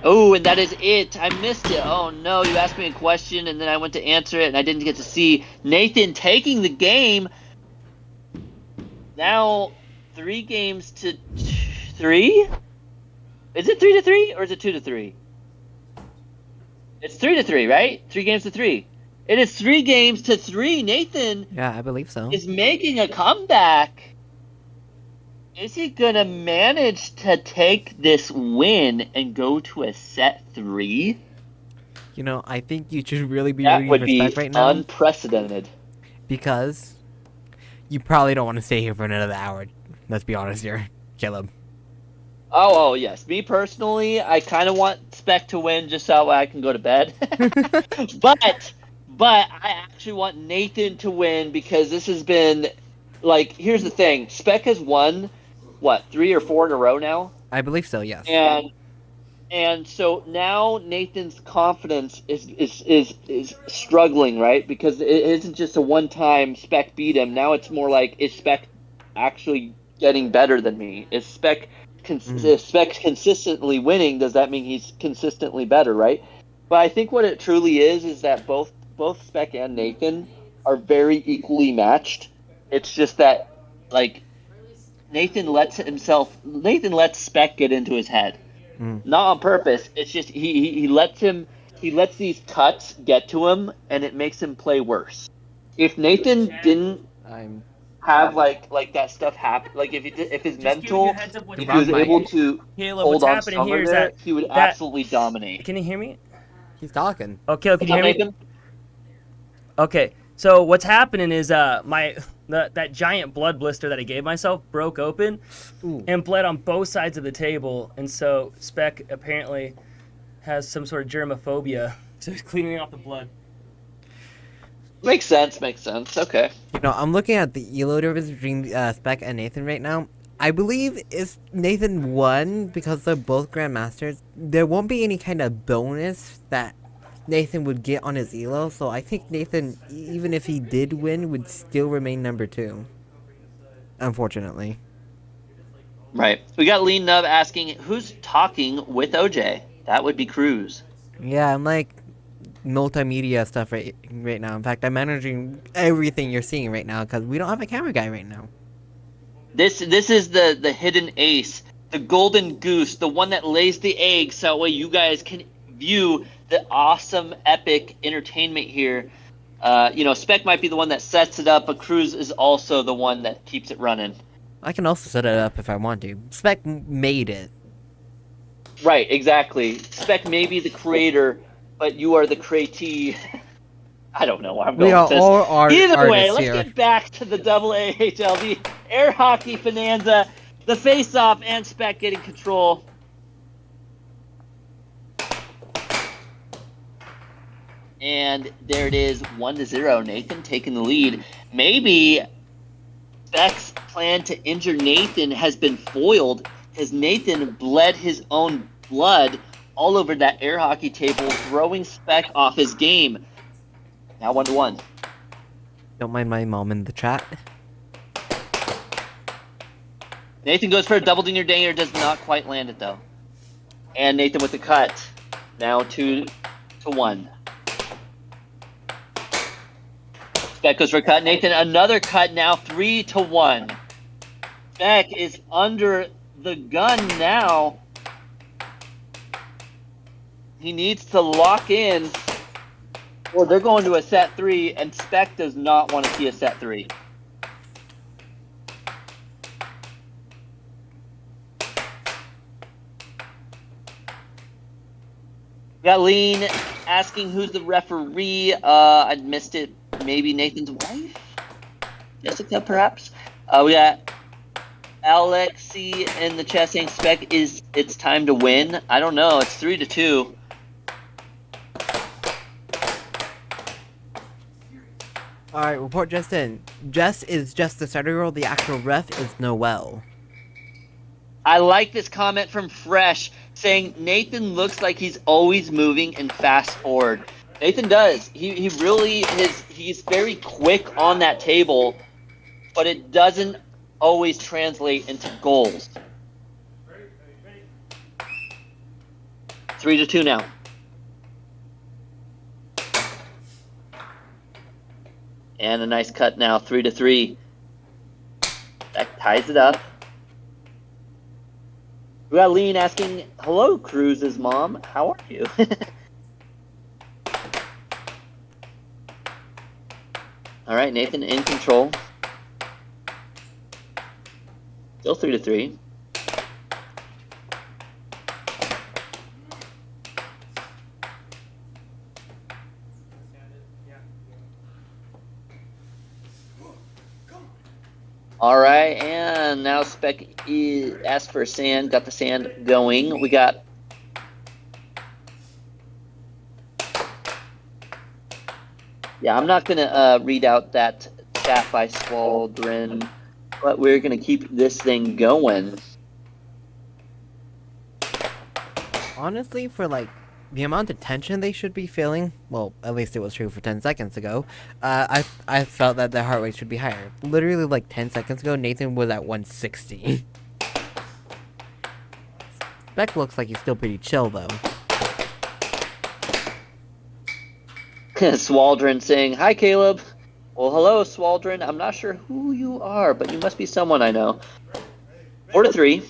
Oh, and that is it. I missed it. Oh no, you asked me a question and then I went to answer it and I didn't get to see Nathan taking the game. Now 3-3? Is it 3-3 or is it 2-3? It's 3-3, right? 3-3. It is 3-3. Nathan. Yeah, I believe so. Is making a comeback. Is he gonna manage to take this win and go to a set 3? You know, I think you should really be That reading would be respect right now unprecedented. because you probably don't want to stay here for another hour. Let's be honest here, Caleb. Oh, yes. Me personally, I kind of want Spec to win just so I can go to bed. But I actually want Nathan to win because this has been, like, here's the thing. Spec has won, what, 3 or 4 in a row now? I believe so, yes. And so now Nathan's confidence is struggling, right? Because it isn't just a one-time Spec beat him. Now it's more like, is Spec actually getting better than me? Is Spec consistently winning? Does that mean he's consistently better, right? But I think what it truly is that both Spec and Nathan are very equally matched. It's just that, like, Nathan lets Spec get into his head. Not on purpose. It's just he lets these cuts get to him, and it makes him play worse. If Nathan didn't have like that stuff happen, like if his mental, if he was able to hold on somewhere there, he would absolutely dominate. Can you hear me? He's talking. Okay, can you hear me? Nathan? Okay, so what's happening is that giant blood blister that I gave myself broke open and bled on both sides of the table, and so Spec apparently has some sort of germophobia, so he's cleaning off the blood. Makes sense. Okay. I'm looking at the elo difference between Spec and Nathan right now. I believe if Nathan won, because they're both Grandmasters, there won't be any kind of bonus that Nathan would get on his elo, so I think Nathan, even if he did win, would still remain number 2. Unfortunately. Right. We got Lean Nub asking, who's talking with OJ? That would be Cruz. Yeah, I'm like multimedia stuff right now. In fact, I'm managing everything you're seeing right now because we don't have a camera guy right now. This is the hidden ace, the golden goose, the one that lays the eggs, so that way you guys can view the awesome, epic entertainment here. Spec might be the one that sets it up, but Cruz is also the one that keeps it running. I can also set it up if I want to. Spec made it. Right, exactly. Spec may be the creator, but you are the createe. I don't know where I'm going with this. all are Either way, let's here. get back to the AAHL, the air hockey bonanza, the face-off, and Spec getting control. And there it is, 1-0. Nathan taking the lead. Maybe Spec's plan to injure Nathan has been foiled because Nathan bled his own blood all over that air hockey table, throwing Spec off his game. Now 1-1. Don't mind my mom in the chat. Nathan goes for a double dinger danger, does not quite land it though. And Nathan with the cut. Now 2-1. Spec goes for a cut. Nathan another cut, now 3-1. Spec is under the gun now. He needs to lock in, or they're going to a set 3, and Spec does not want to see a set 3. We got Lean asking who's the referee. I missed it. Maybe Nathan's wife? Jessica, perhaps? We got Alexi in the chat saying Spec it's time to win. I don't know. It's 3-2. Alright, report just in. Jess is just the starter role, the actual ref is Noel. I like this comment from Fresh saying Nathan looks like he's always moving and fast forward. Nathan does. He really is. He's very quick on that table, but it doesn't always translate into goals. 3-2 now. And a nice cut now, 3-3. That ties it up. We got Lean asking, hello, Cruz's mom. How are you? All right, Nathan in control. Still 3-3. All right, and now Spec asked for sand, got the sand going. We got I'm not gonna read out that chat by Swaldren, but we're gonna keep this thing going. Honestly, for like the amount of tension they should be feeling, well, at least it was true for 10 seconds ago, I felt that their heart rate should be higher. Literally, like 10 seconds ago, Nathan was at 160. Spec looks like he's still pretty chill, though. Swaldren saying, hi, Caleb. Well, hello, Swaldren. I'm not sure who you are, but you must be someone I know. 4-3.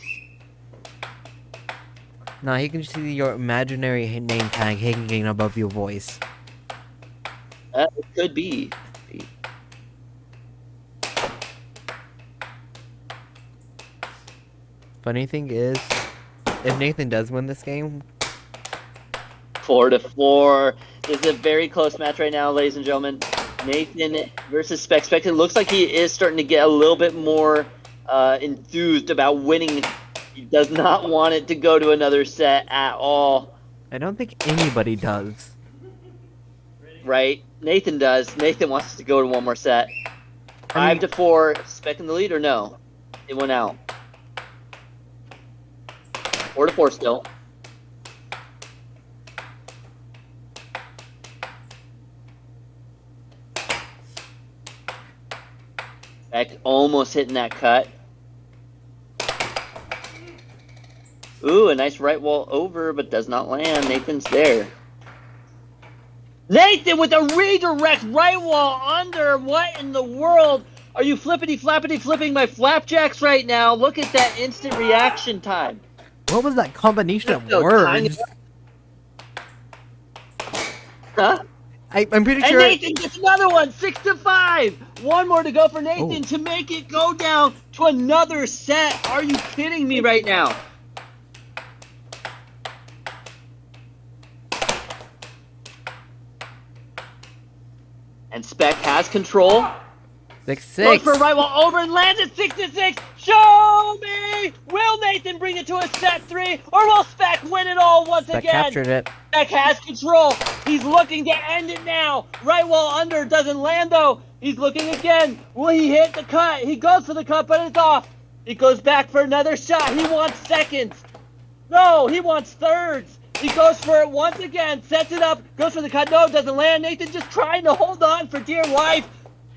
Nah, he can see your imaginary name tag hanging above your voice. It could be. Funny thing is, if Nathan does win this game... 4-4. This is a very close match right now, ladies and gentlemen. Nathan versus Spec. Spec, it looks like he is starting to get a little bit more enthused about winning. He does not want it to go to another set at all. I don't think anybody does. Right? Nathan does. Nathan wants to go to one more set. 5-4. Spec in the lead or no? It went out. 4-4 still. Spec almost hitting that cut. Ooh, a nice right wall over, but does not land. Nathan's there. Nathan with a redirect right wall under. What in the world? Are you flippity flipping my flapjacks right now? Look at that instant reaction time. What was that combination of No, words? Huh? I'm pretty And sure. Nathan gets another one, 6-5. One more to go for Nathan to make it go down to another set. Are you kidding me right now? And Spec has control. 6-6. Goes for a right wall over and lands at 6-6. Show me! Will Nathan bring it to a set 3, or will Spec win it all once Spec again? captured it. Spec has control. He's looking to end it now. Right wall under, doesn't land though. He's looking again. Will he hit the cut? He goes for the cut, but it's off. He goes back for another shot. He wants seconds. No, he wants thirds. He goes for it once again, sets it up, goes for the cut. No, it doesn't land. Nathan just trying to hold on for dear life.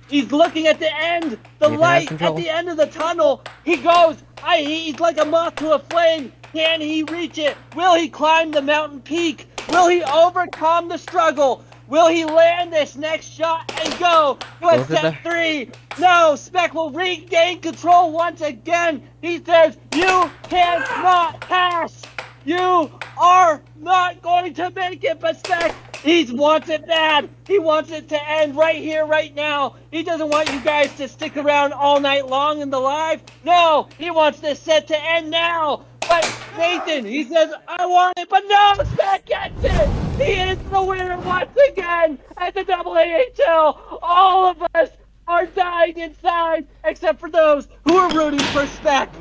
He's looking at the end, the Nathan has light control. at the end of the tunnel. He goes. He's like a moth to a flame. Can he reach it? Will he climb the mountain peak? Will he overcome the struggle? Will he land this next shot and go to a Both of set them. 3? No, Spec will regain control once again. He says, you cannot pass. You are not going to make it, but Spec, he wants it bad. He wants it to end right here, right now. He doesn't want you guys to stick around all night long in the live. No, he wants this set to end now. But Nathan, he says, I want it, but no, Spec gets it. He is the winner once again at the AAHL. All of us are dying inside, except for those who are rooting for Spec.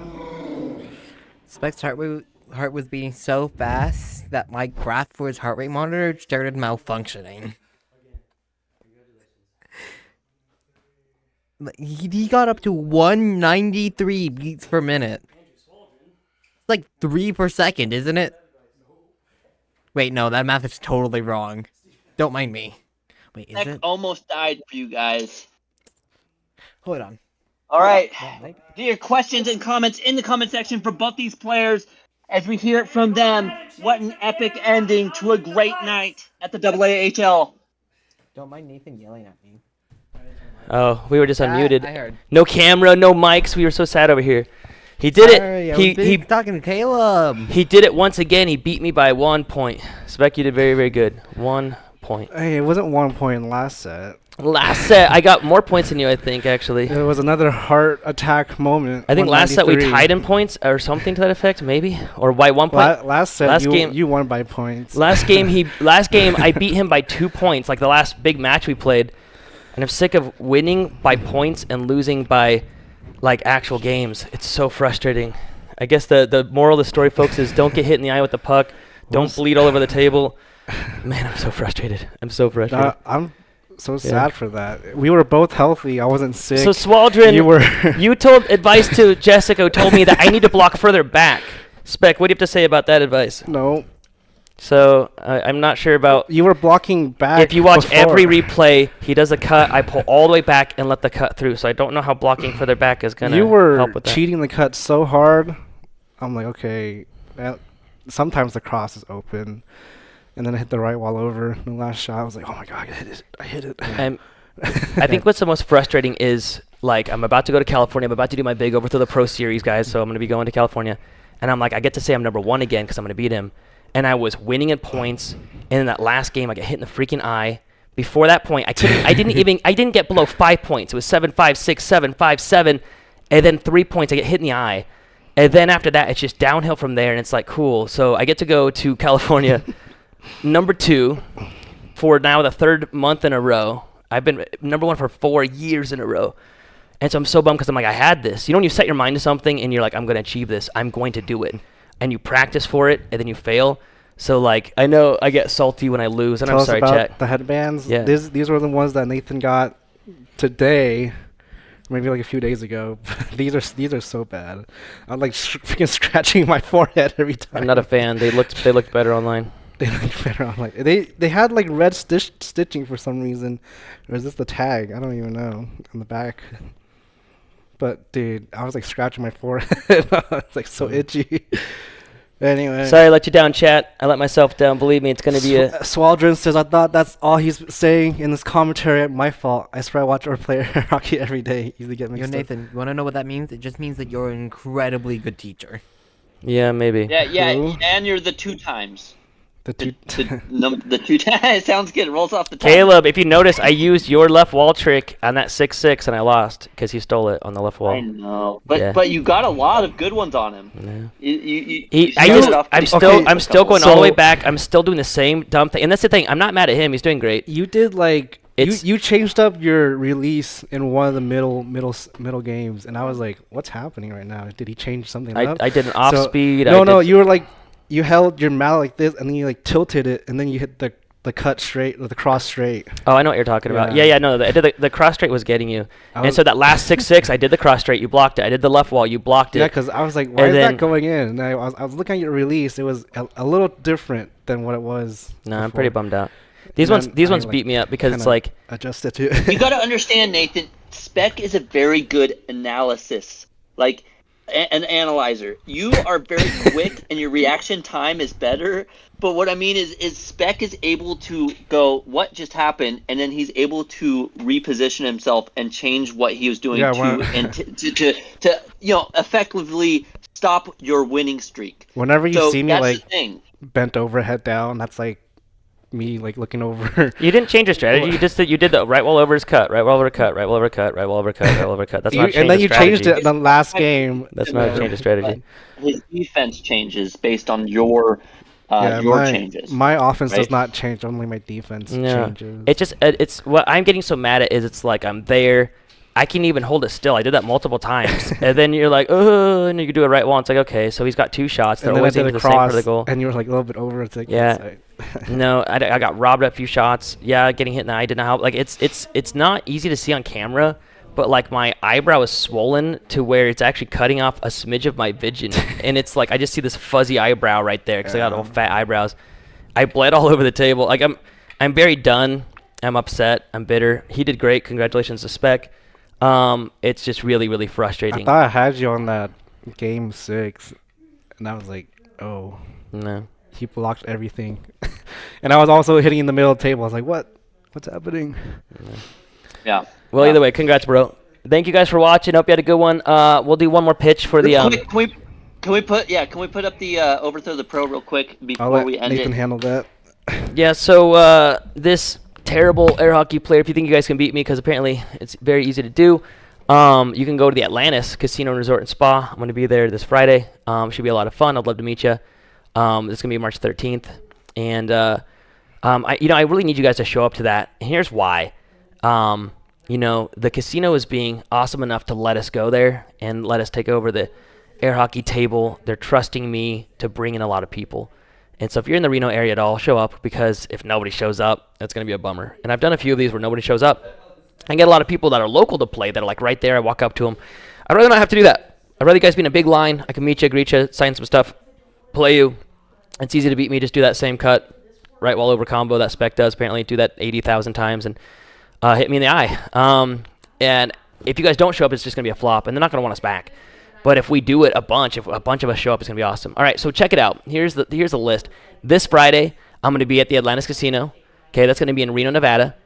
Spec's heart was beating so fast that my graph for his heart rate monitor started malfunctioning. He got up to 193 beats per minute. It's like 3 per second, isn't it? Wait, no, that math is totally wrong. Don't mind me. Wait, is Spec it? almost died for you guys. Hold on. All right. That might be- Get your questions and comments in the comment section for both these players as we hear it from them. What an epic ending to a great night at the AAHL. Don't mind Nathan yelling at me. Oh, we were just unmuted. I heard. No camera, no mics. We were so sad over here. He did Sorry, I it. was He busy talking to Caleb. he did it once again. He beat me by 1 point. Spec, you did very, very good. 1 point. Hey, it wasn't 1 point in the last set. Last set, I got more points than you, I think, actually. It was another heart attack moment. I think last set we 193. tied in points or something to that effect, maybe, or by 1 point. Last set, Last you, game- you won by points. Last game I beat him by 2 points, like the last big match we played, and I'm sick of winning by points and losing by like actual games. It's so frustrating. I guess the moral of the story, folks, is don't get hit in the eye with the puck, don't bleed all over the table. Man, I'm so frustrated. I'm so frustrated. I'm so sad for that. We were both healthy. I wasn't sick. So Swaldron, you were. you told advice to Jessica, who told me that I need to block further back. Spec, what do you have to say about that advice? No, So I'm not sure about. you were blocking back. If you watch before. every replay, he does a cut. I pull all the way back and let the cut through. So I don't know how blocking further back is gonna You were help with that. cheating the cut so hard. I'm like, okay. Sometimes the cross is open, and then I hit the right wall over. The last shot, I was like, oh my god, I hit it! I hit it. I think what's the most frustrating is, like, I'm about to go to California. I'm about to do my big overthrow the Pro Series, guys. So I'm gonna be going to California, and I'm like, I get to say I'm number 1 again because I'm gonna beat him. And I was winning in points, and in that last game, I got hit in the freaking eye. Before that point, I didn't get below 5 points. It was 7, 5, 6, 7, 5, 7, and then 3 points. I get hit in the eye, and then after that, it's just downhill from there, and it's like cool. So I get to go to California, number 2, for now the 3rd month in a row. I've been number 1 for 4 years in a row, and so I'm so bummed because I'm like, I had this. You know, when you set your mind to something and you're like, I'm going to achieve this, I'm going to do it. And you practice for it, and then you fail. So like I know I get salty when I lose, and Tell I'm us sorry, about chat. the headbands. Yeah. These were the ones that Nathan got today, maybe like a few days ago. these are so bad. I'm like freaking scratching my forehead every time. I'm not a fan. They looked better online. They look better on like they had like red stitching for some reason, or is this the tag? I don't even know on the back. But dude, I was like scratching my forehead. It's like so itchy. Anyway. Sorry I let you down, chat. I let myself down. Believe me, it's gonna be a. Swaldron says, I thought that's all he's saying in this commentary. My fault. I swear I watch our player hockey every day. Easily get mixed Yo, up. Nathan, you want to know what that means? It just means that you're an incredibly good teacher. Yeah, maybe. Yeah, Who? and you're the 2 times. The two. The 2 times. It sounds good. It rolls off the tongue. Caleb, if you notice, I used your left wall trick on that 6-6, and I lost because he stole it on the left wall. I know, but Yeah. but you got a lot of good ones on him. Yeah. You started off I'm pretty- still going all the way So- back. I'm still doing the same dumb thing, and that's the thing. I'm not mad at him. He's doing great. You did like It's- you changed up your release in one of the middle games, and I was like, what's happening right now? Did he change something up? I did an off speed. No, you were like, you held your mallet like this, and then you like tilted it, and then you hit the cut straight or the cross straight. Oh, I know what you're talking about. Yeah. Yeah, no, I did the cross straight was getting you, I and was- so that last 6-6, I did the cross straight. You blocked it. I did the left wall. You blocked it. Yeah, because I was like, why And is then- that going in? And I was looking at your release. It was a little different than what it was. No, I'm before. pretty bummed out. These And ones then I, ones like, beat me up because it's kinda like adjusted to. You got to understand, Nathan. Spec is a very good analysis, like an analyzer. You are very quick, and your reaction time is better. But what I mean is Spec is able to go, what just happened, and then he's able to reposition himself and change what he was doing Yeah, when- and to effectively stop your winning streak. Whenever you So see me that's like the thing. bent over, head down, that's like me like looking over. you didn't change your strategy. You did the right wall over his cut, right wall over cut, right wall over cut, right wall over cut, right wall over cut. That's not a change And then of you strategy. changed it in the last game. That's not a change of strategy. His defense changes based on your changes. My offense does right? not change. Only my defense Yeah. changes. It just it's what I'm getting so mad at is it's like I'm there. I can even hold it still. I did that multiple times, and then you're like, oh, and you do a right wall. It's like, okay, so he's got 2 shots. They're and then I always did aiming a the same part cross, of the goal. and you were like a little bit over. It's like, Yeah. No, I got robbed a few shots. Yeah, getting hit in the eye did not help. Like it's not easy to see on camera, but like my eyebrow is swollen to where it's actually cutting off a smidge of my vision, and it's like I just see this fuzzy eyebrow right there because I got all fat eyebrows. I bled all over the table. Like I'm very done. I'm upset. I'm bitter. He did great. Congratulations to Spec. It's just really, really I frustrating. thought I had you on that game 6, and I was like, oh, No. he blocked everything, and I was also hitting in the middle of the table. I was like, what's happening? Yeah. Well, either way, congrats, bro. Thank you guys for watching. Hope you had a good one. We'll do one more pitch for the Can we put up the overthrow the pro real quick I'll before let we end Nathan it? handle that. Yeah, so this terrible air hockey player, if you think you guys can beat me, because apparently it's very easy to do, you can go to the Atlantis Casino and Resort and Spa. I'm going to be there this Friday. Should be a lot of fun. I'd love to meet you. It's going to be March 13th. And, I really need you guys to show up to that. And here's why. The casino is being awesome enough to let us go there and let us take over the air hockey table. They're trusting me to bring in a lot of people. And so if you're in the Reno area at all, show up, because if nobody shows up, that's going to be a bummer. And I've done a few of these where nobody shows up. I get a lot of people that are local to play that are like right there. I walk up to them. I'd rather not have to do that. I'd rather you guys be in a big line. I can meet you, greet you, sign some stuff, play you. It's easy to beat me. Just do that same cut, right wall over combo that Spec does. Apparently do that 80,000 times and hit me in the eye. And if you guys don't show up, it's just going to be a flop, and they're not going to want us back. But if we do it if a bunch of us show up, it's going to be awesome. All right, so check it out. Here's the list. This Friday, I'm going to be at the Atlantis Casino. Okay, that's going to be in Reno, Nevada.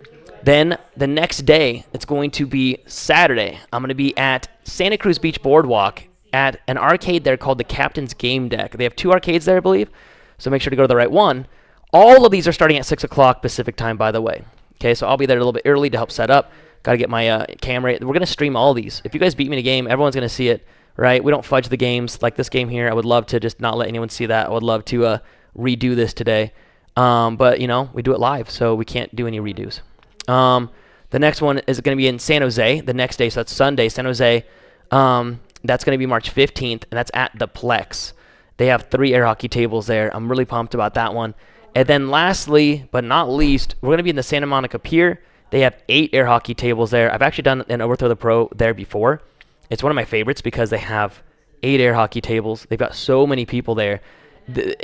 Then the next day, it's going to be Saturday. I'm going to be at Santa Cruz Beach Boardwalk at an arcade there called the Captain's Game Deck. They have 2 arcades there, I believe, so make sure to go to the right one. All of these are starting at 6 o'clock Pacific time, by the way. Okay, so I'll be there a little bit early to help set up. Got to get my camera. We're going to stream all these. If you guys beat me in a game, everyone's going to see it, right? We don't fudge the games like this game here. I would love to just not let anyone see that. I would love to redo this today. But, we do it live, so we can't do any redos. The next one is going to be in San Jose the next day, so that's Sunday, San Jose. That's going to be March 15th, and that's at the Plex. They have 3 air hockey tables there. I'm really pumped about that one. And then lastly, but not least, we're going to be in the Santa Monica Pier. They have 8 air hockey tables there. I've actually done an Overthrow the Pro there before. It's one of my favorites because they have 8 air hockey tables. They've got so many people there.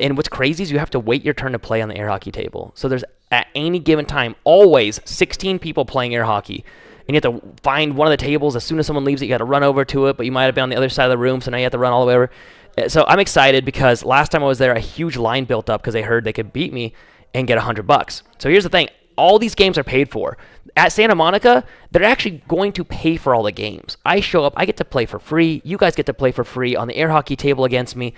And what's crazy is you have to wait your turn to play on the air hockey table. So there's, at any given time, always 16 people playing air hockey. And you have to find one of the tables. As soon as someone leaves it, you got to run over to it, but you might have been on the other side of the room, so now you have to run all the way over. So I'm excited because last time I was there, a huge line built up because they heard they could beat me and get $100. So here's the thing. All these games are paid for. At Santa Monica, they're actually going to pay for all the games. I show up, I get to play for free. You guys get to play for free on the air hockey table against me.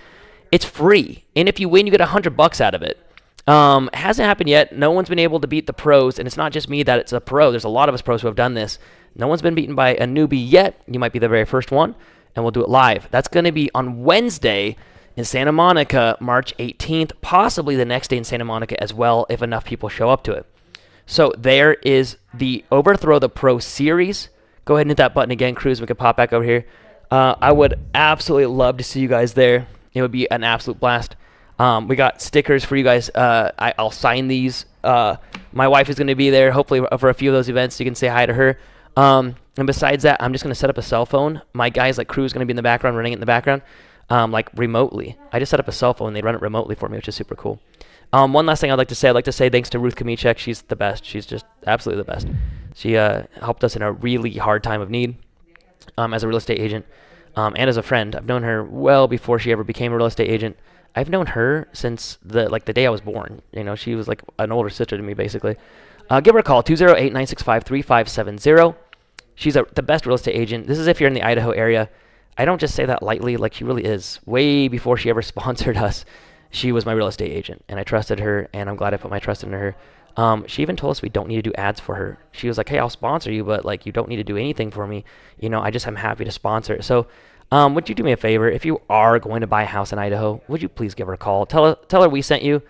It's free. And if you win, you get $100 out of it. It hasn't happened yet. No one's been able to beat the pros, and it's not just me that it's a pro. There's a lot of us pros who have done this. No one's been beaten by a newbie yet. You might be the very first one, and we'll do it live. That's going to be on Wednesday in Santa Monica, March 18th, possibly the next day in Santa Monica as well, if enough people show up to it. So there is the Overthrow the Pro series. Go ahead and hit that button again, Cruz. We can pop back over here. I would absolutely love to see you guys there. It would be an absolute blast. We got stickers for you guys. I'll sign these. My wife is going to be there, hopefully, for a few of those events. You can say hi to her. And besides that, I'm just going to set up a cell phone. My guys, like Crew, is going to be in the background, running it in the background, like remotely. I just set up a cell phone. They run it remotely for me, which is super cool. One last thing I'd like to say thanks to Ruth Kamichek. She's the best. She's just absolutely the best. She helped us in a really hard time of need as a real estate agent and as a friend. I've known her well before she ever became a real estate agent. I've known her since the day I was born. You know, she was like an older sister to me, basically. Give her a call, 208-965-3570. She's the best real estate agent. This is if you're in the Idaho area. I don't just say that lightly, like she really is. Way before she ever sponsored us, she was my real estate agent, and I trusted her, and I'm glad I put my trust in her. She even told us we don't need to do ads for her. She was like, hey, I'll sponsor you, but like you don't need to do anything for me. You know, I'm happy to sponsor. So would you do me a favor? If you are going to buy a house in Idaho, would you please give her a call? Tell her we sent you.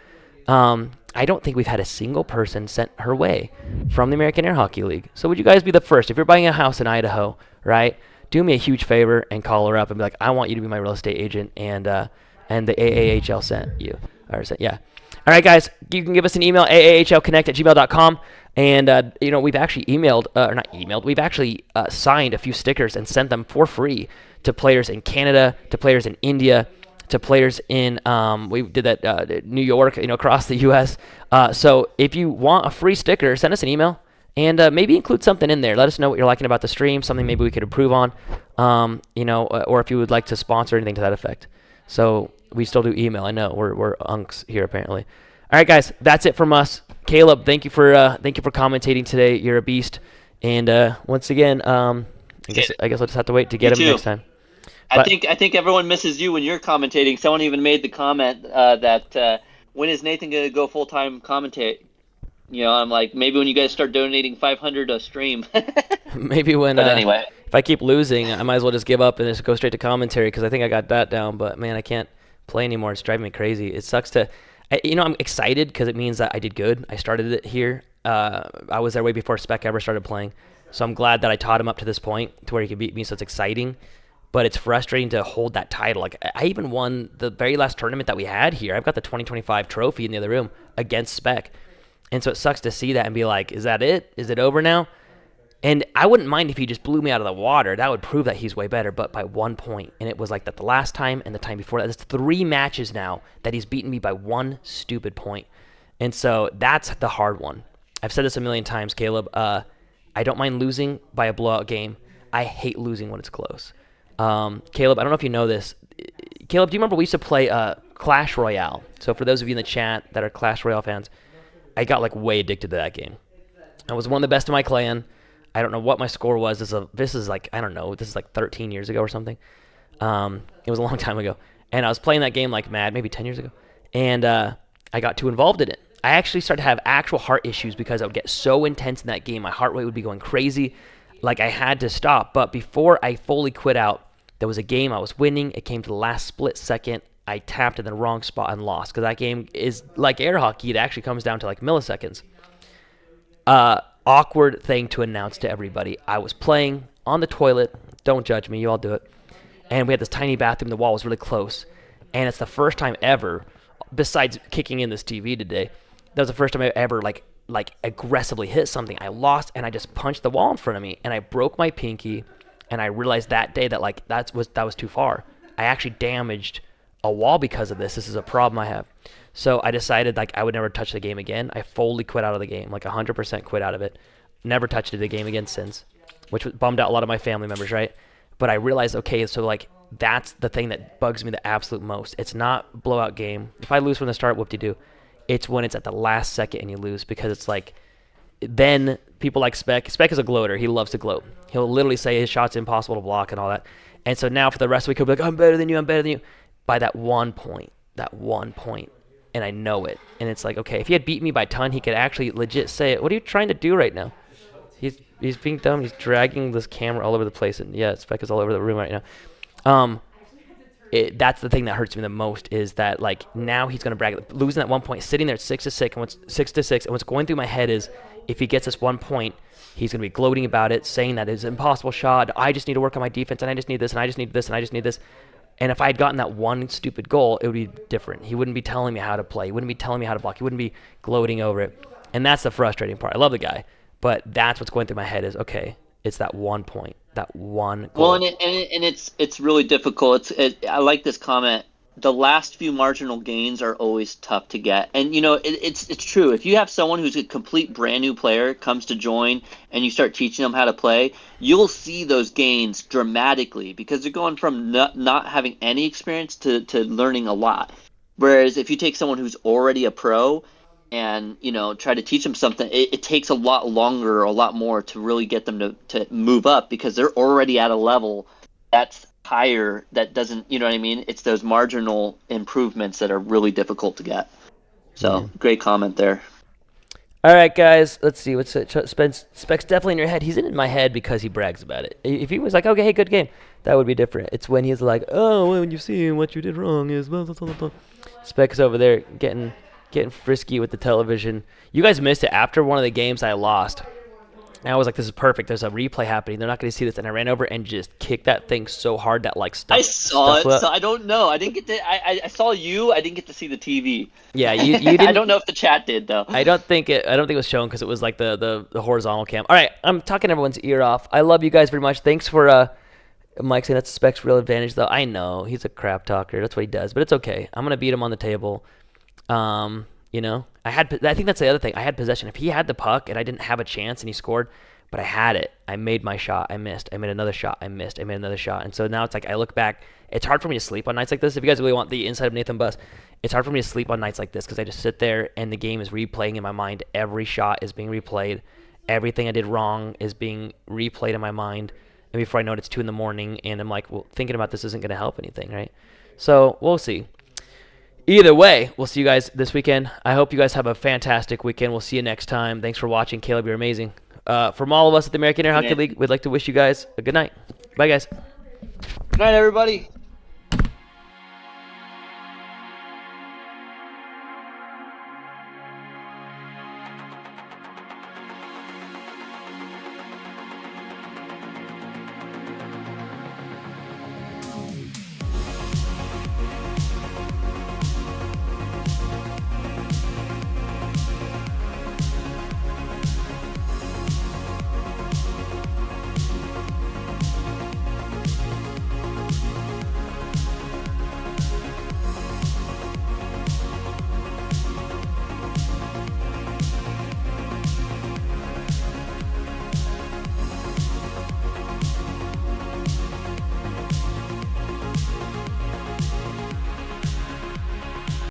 I don't think we've had a single person sent her way from the American Air Hockey League. So would you guys be the first? If you're buying a house in Idaho, right, do me a huge favor and call her up and be like, I want you to be my real estate agent, and the AAHL sent you. Yeah. All right, guys, you can give us an email, aahlconnect@gmail.com. And, we've actually we've actually signed a few stickers and sent them for free to players in Canada, to players in India, to players in, we did that New York, across the U.S. So if you want a free sticker, send us an email and maybe include something in there. Let us know what you're liking about the stream, something maybe we could improve on, or if you would like to sponsor anything to that effect. So we still do email. I know we're unks here apparently. All right, guys, that's it from us. Caleb, thank you for commentating today. You're a beast. And once again, I guess I'll just have to wait to get him next time. I think everyone misses you when you're commentating. Someone even made the comment that when is Nathan going to go full-time commentate? I'm like, maybe when you guys start donating $500 a stream. Maybe when. But anyway, if I keep losing, I might as well just give up and just go straight to commentary because I think I got that down. But man, I can't play anymore. It's driving me crazy. It sucks to. I'm excited because it means that I did good. I started it here. I was there way before Spec ever started playing. So I'm glad that I taught him up to this point to where he could beat me. So it's exciting. But it's frustrating to hold that title. Like I even won the very last tournament that we had here. I've got the 2025 trophy in the other room against Spec. And so it sucks to see that and be like, is that it? Is it over now? And I wouldn't mind if he just blew me out of the water. That would prove that he's way better, but by 1 point. And it was like that the last time and the time before that. There's 3 matches now that he's beaten me by 1 stupid point. And so that's the hard one. I've said this a million times, Caleb. I don't mind losing by a blowout game. I hate losing when it's close. Caleb, I don't know if you know this. Caleb, do you remember we used to play Clash Royale? So for those of you in the chat that are Clash Royale fans, I got like way addicted to that game. I was one of the best in my clan. I don't know what my score was. This is like 13 years ago or something. It was a long time ago. And I was playing that game like mad, maybe 10 years ago. And I got too involved in it. I actually started to have actual heart issues because I would get so intense in that game. My heart rate would be going crazy. Like I had to stop. But before I fully quit out, there was a game I was winning. It came to the last split second. I tapped in the wrong spot and lost because that game is like air hockey. It actually comes down to like milliseconds. Awkward thing to announce to everybody. I was playing on the toilet. Don't judge me. You all do it. And we had this tiny bathroom. The wall was really close. And it's the first time ever, besides kicking in this TV today, that was the first time I ever like aggressively hit something. I lost, and I just punched the wall in front of me, and I broke my pinky, and I realized that day that like that was too far. I actually damaged a wall because of this. This is a problem I have. So I decided like I would never touch the game again. I fully quit out of the game, like 100% quit out of it. Never touched the game again since, which bummed out a lot of my family members, right? But I realized, okay, so like that's the thing that bugs me the absolute most. It's not blowout game. If I lose from the start, whoop-de-doo. It's when it's at the last second and you lose, because it's like then people like Spec. Spec is a gloater. He loves to gloat. He'll literally say his shot's impossible to block and all that. And so now for the rest of the week, he'll be like, I'm better than you. I'm better than you. By that one point. And I know it. And it's like, okay, if he had beat me by a ton, he could actually legit say it. What are you trying to do right now? He's being dumb. He's dragging this camera all over the place. And yeah, Spec is all over the room right now. That's the thing that hurts me the most, is that like now he's going to brag. Losing at one point, sitting there at 6-6, and 6-6. And what's going through my head is, if he gets this 1 point, he's going to be gloating about it, saying that it's an impossible shot. I just need to work on my defense, and I just need this, and I just need this, and I just need this. And if I had gotten that one stupid goal, it would be different. He wouldn't be telling me how to play. He wouldn't be telling me how to block. He wouldn't be gloating over it. And that's the frustrating part. I love the guy, but that's what's going through my head is, okay, it's that 1 point, that one goal. Well, and it's really difficult. I like this comment. The last few marginal gains are always tough to get, and you know it's true. If you have someone who's a complete brand new player comes to join, and you start teaching them how to play, you'll see those gains dramatically, because they're going from not having any experience to learning a lot. Whereas if you take someone who's already a pro and try to teach them something, it takes a lot longer, a lot more to really get them to move up, because they're already at a level that's higher, that doesn't, you know what I mean? It's those marginal improvements that are really difficult to get. So great comment there. All right, guys, let's see. What's it? Spec's definitely in your head. He's in my head because he brags about it. If he was like, okay, hey, good game, that would be different. It's when he's like, oh, when you see what you did wrong is blah, blah, blah, blah. Spec's over there getting frisky with the television. You guys missed it. After one of the games I lost, and I was like, this is perfect. There's a replay happening. They're not going to see this. And I ran over and just kicked that thing so hard that like stuff. I saw it, so I don't know. I didn't get to. I saw you. I didn't get to see the TV. Yeah, you didn't. I don't know if the chat did though. I don't think it was shown because it was like the horizontal cam. All right, I'm talking everyone's ear off. I love you guys very much. Thanks for Mike saying that's Spec's real advantage though. I know he's a crap talker. That's what he does, but it's okay. I'm gonna beat him on the table. I think that's the other thing. I had possession. If he had the puck and I didn't have a chance and he scored, but I had it. I made my shot. I missed. I made another shot. I missed. I made another shot. And so now it's like I look back. It's hard for me to sleep on nights like this. If you guys really want the inside of Nathan Buss, it's hard for me to sleep on nights like this because I just sit there and the game is replaying in my mind. Every shot is being replayed. Everything I did wrong is being replayed in my mind. And before I know it, it's 2 a.m. and I'm like, well, thinking about this isn't going to help anything, right? So we'll see. Either way, we'll see you guys this weekend. I hope you guys have a fantastic weekend. We'll see you next time. Thanks for watching. Caleb, you're amazing. From all of us at the American Air Hockey League, we'd like to wish you guys a good night. Bye, guys. Good night, everybody.